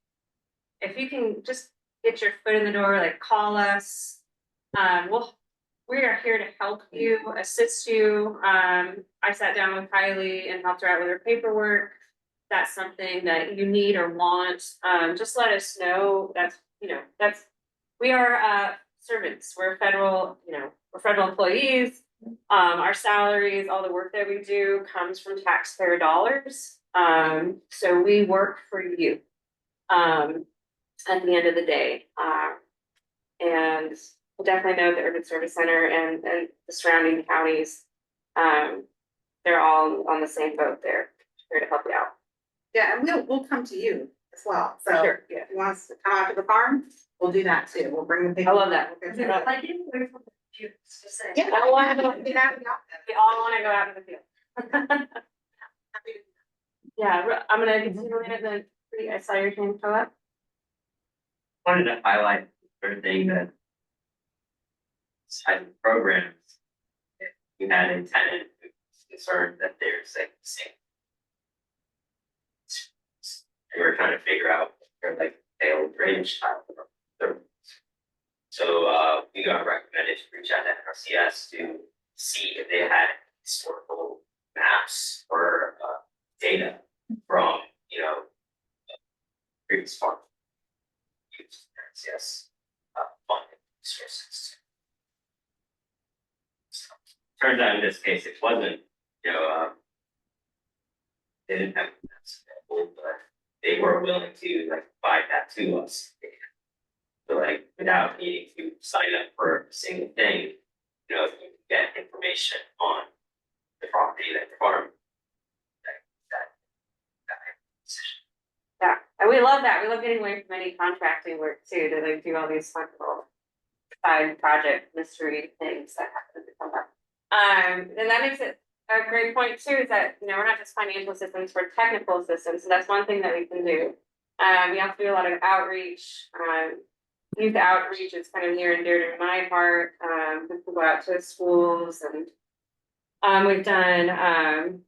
if you can just get your foot in the door, like call us. We are here to help you, assist you. I sat down with Kylie and helped her out with her paperwork. That's something that you need or want. Just let us know. We are servants. We're federal, we're federal employees. Our salaries, all the work that we do comes from taxpayer dollars. So we work for you at the end of the day. And we'll definitely know the Urban Service Center and the surrounding counties, they're all on the same boat there, here to help you out.
Yeah, and we'll come to you as well. So
Sure, yeah.
if you want us to come out to the farm, we'll do that too. We'll bring the big.
I love that.
Like you, there's something to say.
Yeah, I want to get out of the office.
We all wanna go out in the field. Yeah, I'm gonna continue it then. I saw your hand come up.
Wanted to highlight the thing that side of programs, if you had intended concerned that there's like same. They were trying to figure out their like failed drainage tile. So we got recommended to reach out to NRCS to see if they had historical maps or resources. So, turns out in this case, it wasn't, they didn't have that's available, but they were willing to like provide that to us. So like without needing to sign up for a single thing, you know, if you get information on the property that the farm.
Yeah, and we love that. We love getting away from any contracting work too, to like do all these fun little side project mystery things that happen to come up. And that makes it a great point too, is that, we're not just financial systems, we're technical systems. So that's one thing that we can do. We have to do a lot of outreach. Youth outreach is kind of near and dear to my heart. We go out to schools and we've done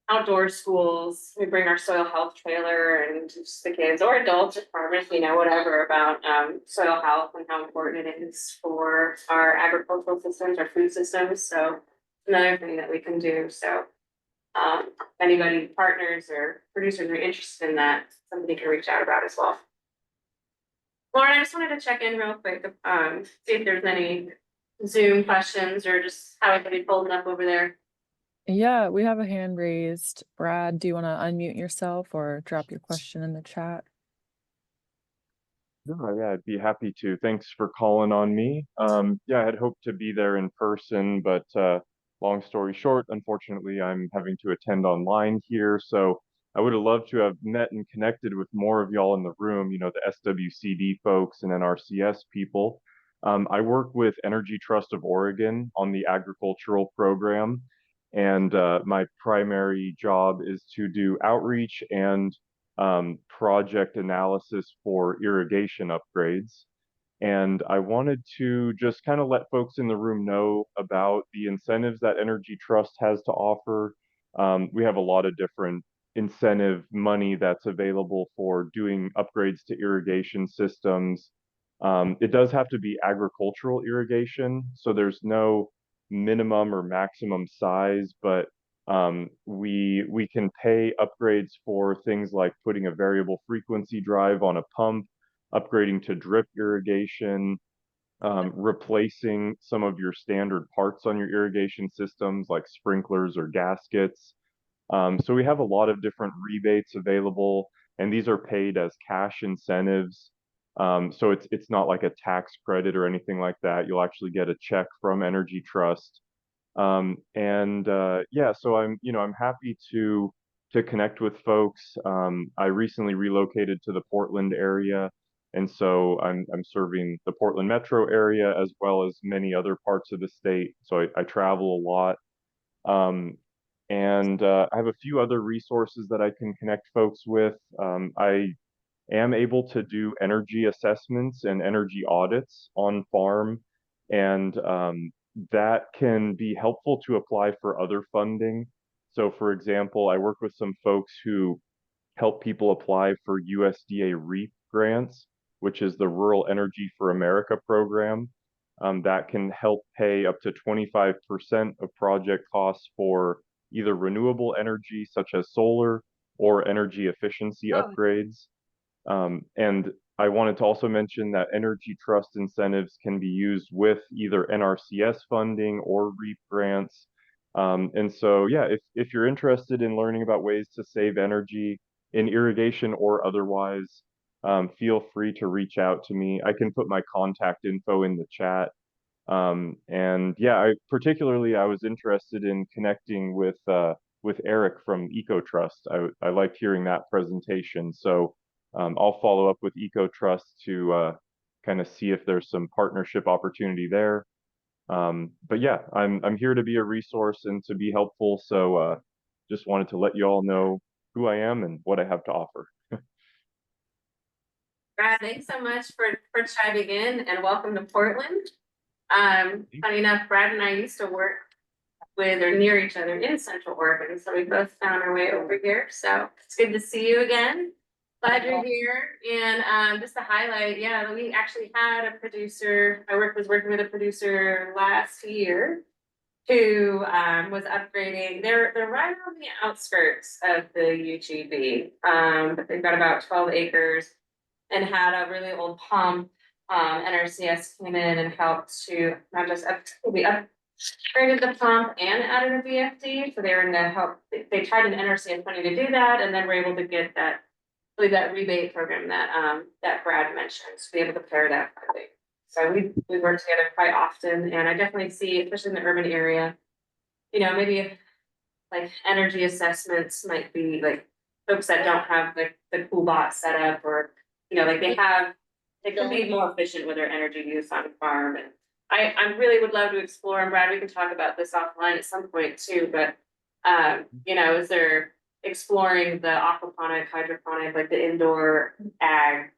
outdoor schools. We bring our soil health trailer and teach the kids or adults or farmers, whatever about soil health and how important it is for our agricultural systems, our food systems. So another thing that we can do. So if anybody, partners or producers are interested in that, somebody can reach out about as well. Lauren, I just wanted to check in real quick, see if there's any Zoom questions or just how everybody holding up over there.
Yeah, we have a hand raised. Brad, do you want to unmute yourself or drop your question in the chat?
Yeah, I'd be happy to. Thanks for calling on me. Yeah, I had hoped to be there in person, but long story short, unfortunately, I'm having to attend online here. So I would have loved to have met and connected with more of y'all in the room, the SWCD folks and NRCS people. I work with Energy Trust of Oregon on the agricultural program, and my primary job is to do outreach and project analysis for irrigation upgrades. And I wanted to just kind of let folks in the room know about the incentives that Energy Trust has to offer. We have a lot of different incentive money that's available for doing upgrades to irrigation systems. It does have to be agricultural irrigation, so there's no minimum or maximum size, but we can pay upgrades for things like putting a variable frequency drive on a pump, upgrading to drip irrigation, replacing some of your standard parts on your irrigation systems like sprinklers or gaskets. So we have a lot of different rebates available, and these are paid as cash incentives. So it's not like a tax credit or anything like that. You'll actually get a check from Energy Trust. Yeah, so I'm happy to connect with folks. I recently relocated to the Portland area, and so I'm serving the Portland metro area as well as many other parts of the state. So I travel a lot. I have a few other resources that I can connect folks with. I am able to do energy assessments and energy audits on farm, and that can be helpful to apply for other funding. So for example, I work with some folks who help people apply for USDA REAP grants, which is the Rural Energy for America program. That can help pay up to 25% of project costs for either renewable energy such as solar or energy efficiency upgrades. And I wanted to also mention that Energy Trust incentives can be used with either NRCS funding or REAP grants. And so, yeah, if you're interested in learning about ways to save energy in irrigation or otherwise, feel free to reach out to me. I can put my contact info in the chat. And yeah, I was interested in connecting with Eric from EcoTrust. I liked hearing that presentation. So I'll follow up with EcoTrust to kind of see if there's some partnership opportunity there. But yeah, I'm here to be a resource and to be helpful. So just wanted to let you all know who I am and what I have to offer.
Brad, thanks so much for chiming in and welcome to Portland. Funny enough, Brad and I used to work with or near each other in Central Oregon, so we both found our way over here. So it's good to see you again. Glad you're here. And just to highlight, yeah, we actually had a producer. I was working with a producer last year who was upgrading. They're right on the outskirts of the UGB, but they've got about 12 acres and had a really old pump NRCS came in and helped to not just we upgraded the pump and added a VFD, so they were gonna help, they tried an NRCS money to do that, and then we're able to get that, really that rebate program that, that Brad mentioned, to be able to pair that funding. So we work together quite often, and I definitely see, especially in the urban area, you know, maybe like energy assessments might be like folks that don't have the cool bot set up, or, you know, like they could be more efficient with their energy use on farm. And I really would love to explore, and Brad, we can talk about this offline at some point too, but you know, is there exploring the aquaponic, hydroponic, like the indoor ag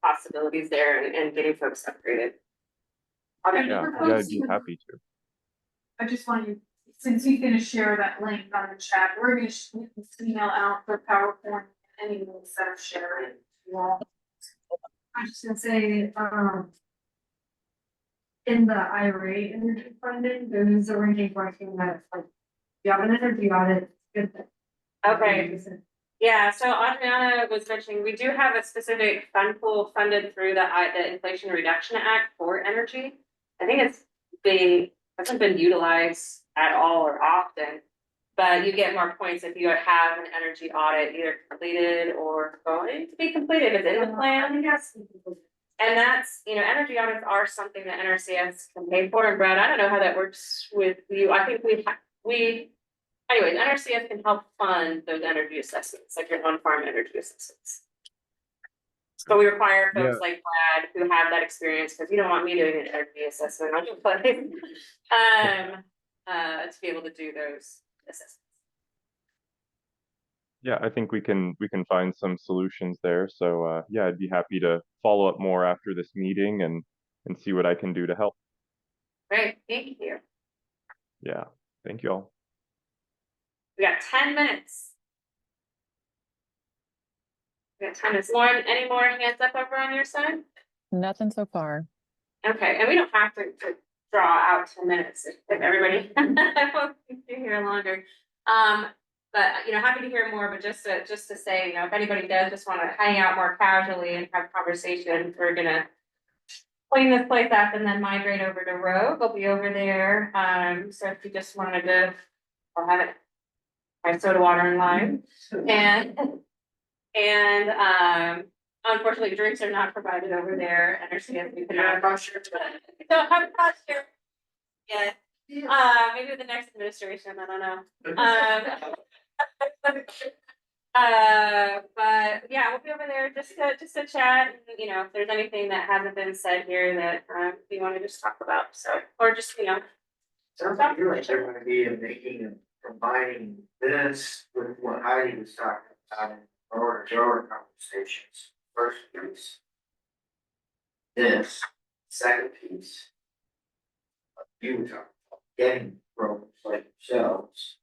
possibilities there, and getting folks upgraded.
Yeah, I'd be happy to.
I just want you, since you can share that link on the chat, we're gonna email out the PowerPoint, any links that are sharing. Well, I was just gonna say, in the IRA energy funding, there's a ranking question that like, you have an energy audit, good thing.
Okay. Yeah, so Adriana was mentioning, we do have a specific fund pool funded through the Inflation Reduction Act for energy. I think hasn't been utilized at all or often, but you get more points if you have an energy audit either completed or going to be completed. It's in the plan. Yes. And that's, you know, energy audits are something that NRCS can pay for. And Brad, I don't know how that works with you. I think anyways, NRCS can help fund those energy assessments, like your on-farm energy assessments. But we require folks like Brad who have that experience, because you don't want me doing an energy assessment on your place, to be able to do those assessments.
Yeah, I think we can find some solutions there. So yeah, I'd be happy to follow up more after this meeting and see what I can do to help.
Great, thank you.
Yeah, thank you all.
We got 10 minutes. We got 10 minutes. Lauren, any more hands up over on your side?
Nothing so far.
Okay, and we don't have to draw out 10 minutes if everybody wants to be here longer. But you know, happy to hear more, but just to say, you know, if anybody does just want to hang out more casually and have conversations, we're gonna clean this place up and then migrate over to Rogue. We'll be over there. So if you just wanted to, I'll have it, my soda water and lime. And unfortunately drinks are not provided over there. Understand we cannot don't have a cost here. Yeah. Maybe with the next administration, I don't know. But yeah, we'll be over there just to chat. And, you know, if there's anything that hasn't been said here that you want to just talk about, so, or just, you know.
Sounds like you're like they're gonna be making and combining this with what Heidi was talking about in our conversations. First piece. This, second piece. You were talking about getting programs like yourselves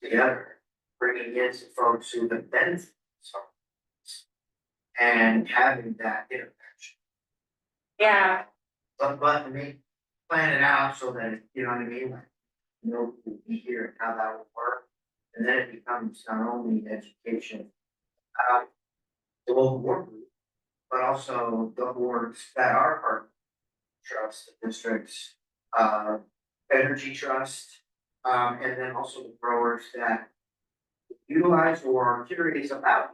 together, bringing in some folks who have benefited from this, and having that interaction.
Yeah.
But I mean, plan it out so that, you know what I mean? Like, you know, who'll be here and how that will work. And then it becomes not only education about the local board group, but also the boards that are part of trust, the districts, energy trust, and then also the growers that utilize or are curious about.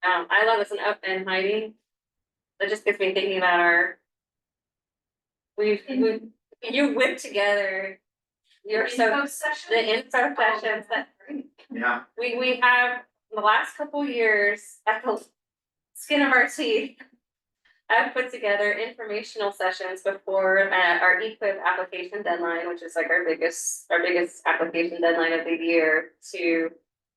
I love this and Heidi. That just gets me thinking about you whipped together your the info sessions that we have in the last couple years at the skin of our teeth. I've put together informational sessions before our equip application deadline, which is like our biggest application deadline of the year, to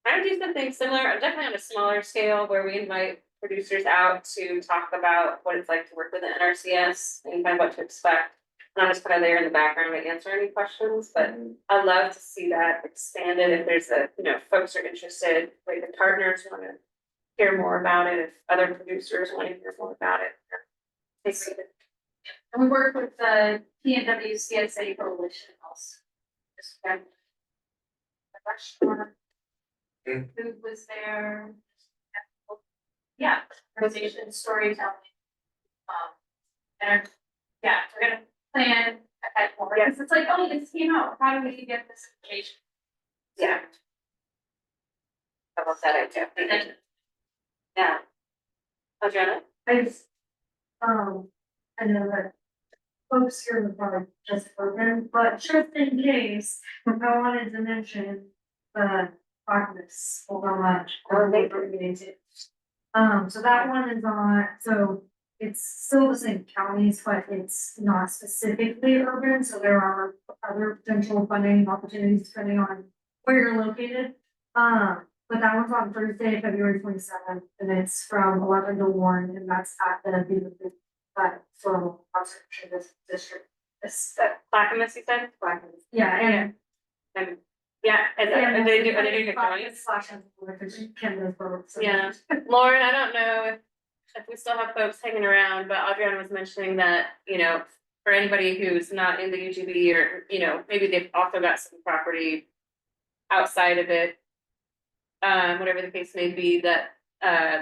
kind of do something similar, definitely on a smaller scale, where we invite producers out to talk about what it's like to work with the NRCS and kind of what to expect. And I'm just kind of there in the background to answer any questions, but I'd love to see that expanded if there's folks are interested, like the partners want to hear more about it, if other producers want to hear more about it.
And we work with the PNW CSA Coalition also. Who was there? yeah, conversation, storytelling. And yeah, we're gonna plan ahead more, because it's like, oh, this came out, how do we get this information?
Yeah. I love that idea. Yeah. Adriana?
I just, I know that folks here are probably just open, but just in case, I wanted to mention the Artemis overlap or labor meeting too. So that one is on, so it's still the same counties, but it's not specifically urban, so there are other potential funding opportunities depending on where you're located. But that one's on Thursday, February 27th, and it's from 11 to 1, and that's at the Beaver so conservation district.
This, Clackamas, you said?
Clackamas. Yeah, and
And, yeah, are they doing it drawings? Yeah. Lauren, I don't know if we still have folks hanging around, but Adriana was mentioning that, you know, for anybody who's not in the UGB or, you know, maybe they've also got some property outside of it. Whatever the case may be, that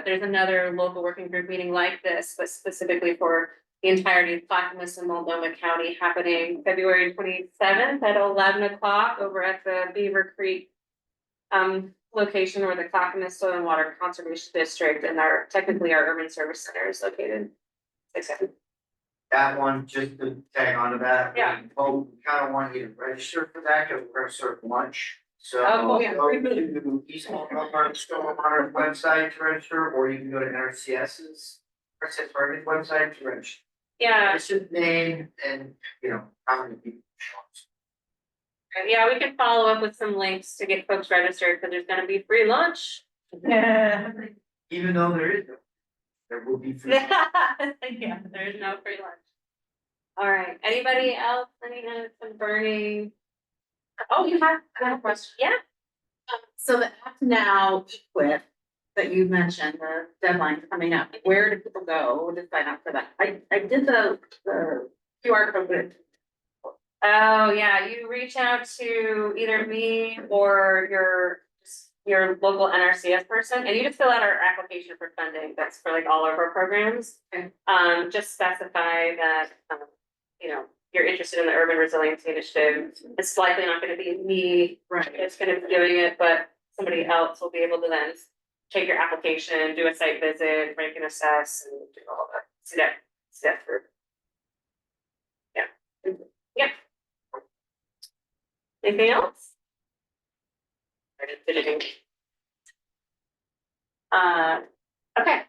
there's another local working group meeting like this, but specifically for the entirety of Clackamas and Multnomah County, happening February 27th at 11 o'clock over at the Beaver Creek location where the Clackamas Soil and Water Conservation District and technically our urban service center is located.
That one, just to tag on to that.
Yeah.
Well, we kind of want you to register for that, because we're gonna serve lunch. So
Oh, yeah.
go to East Stormwater website to register, or you can go to NRCS's Oregon website to register.
Yeah.
It's just name and, you know, how many people show up.
Yeah, we can follow up with some links to get folks registered, because there's gonna be free lunch. Yeah.
Even though there will be free.
Yeah, there's no free lunch. All right, anybody else, some burning? Oh, I have a question. Yeah.
So the act now equip that you mentioned, the deadline coming up, where do people go to sign up for that? I did the QR code.
Oh, yeah, you reach out to either me or your local NRCS person, and you just fill out our application for funding. That's for like all of our programs.
Okay.
Just specify that, you know, you're interested in the urban resiliency initiative. It's likely not gonna be me.
Right.
It's gonna be doing it, but somebody else will be able to then take your application, do a site visit, rank and assess, and do all that. See that through. Yeah. Yep. Anything else? Okay.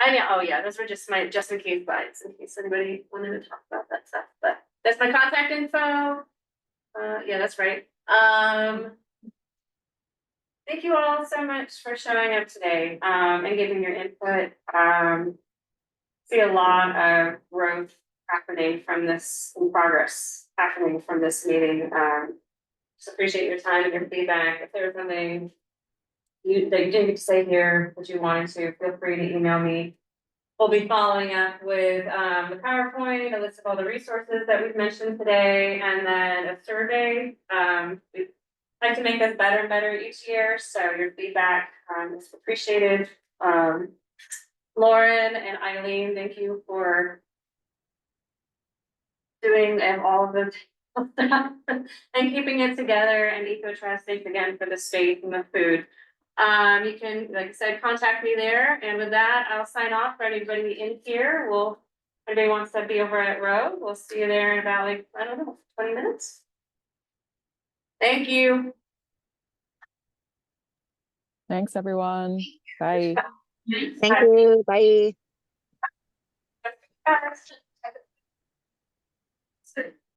I know, oh yeah, those were just my just in case slides, in case anybody wanted to talk about that stuff, but that's my contact info. Yeah, that's right. Thank you all so much for showing up today, and giving your input. See a lot of growth happening from this, in progress happening from this meeting. Just appreciate your time and your feedback. If there's something that you didn't get to say here that you wanted to, feel free to email me. We'll be following up with the PowerPoint, a list of all the resources that we've mentioned today, and then a survey. We'd like to make this better and better each year, so your feedback is appreciated. Lauren and Eileen, thank you for doing all of the stuff and keeping it together, and EcoTrust, thanks again for the space and the food. You can, like I said, contact me there, and with that, I'll sign off for anybody in here. If anybody wants to be over at Row, we'll see you there in about, like, I don't know, 20 minutes. Thank you.
Thanks, everyone. Bye.
Thank you. Bye.
Bye.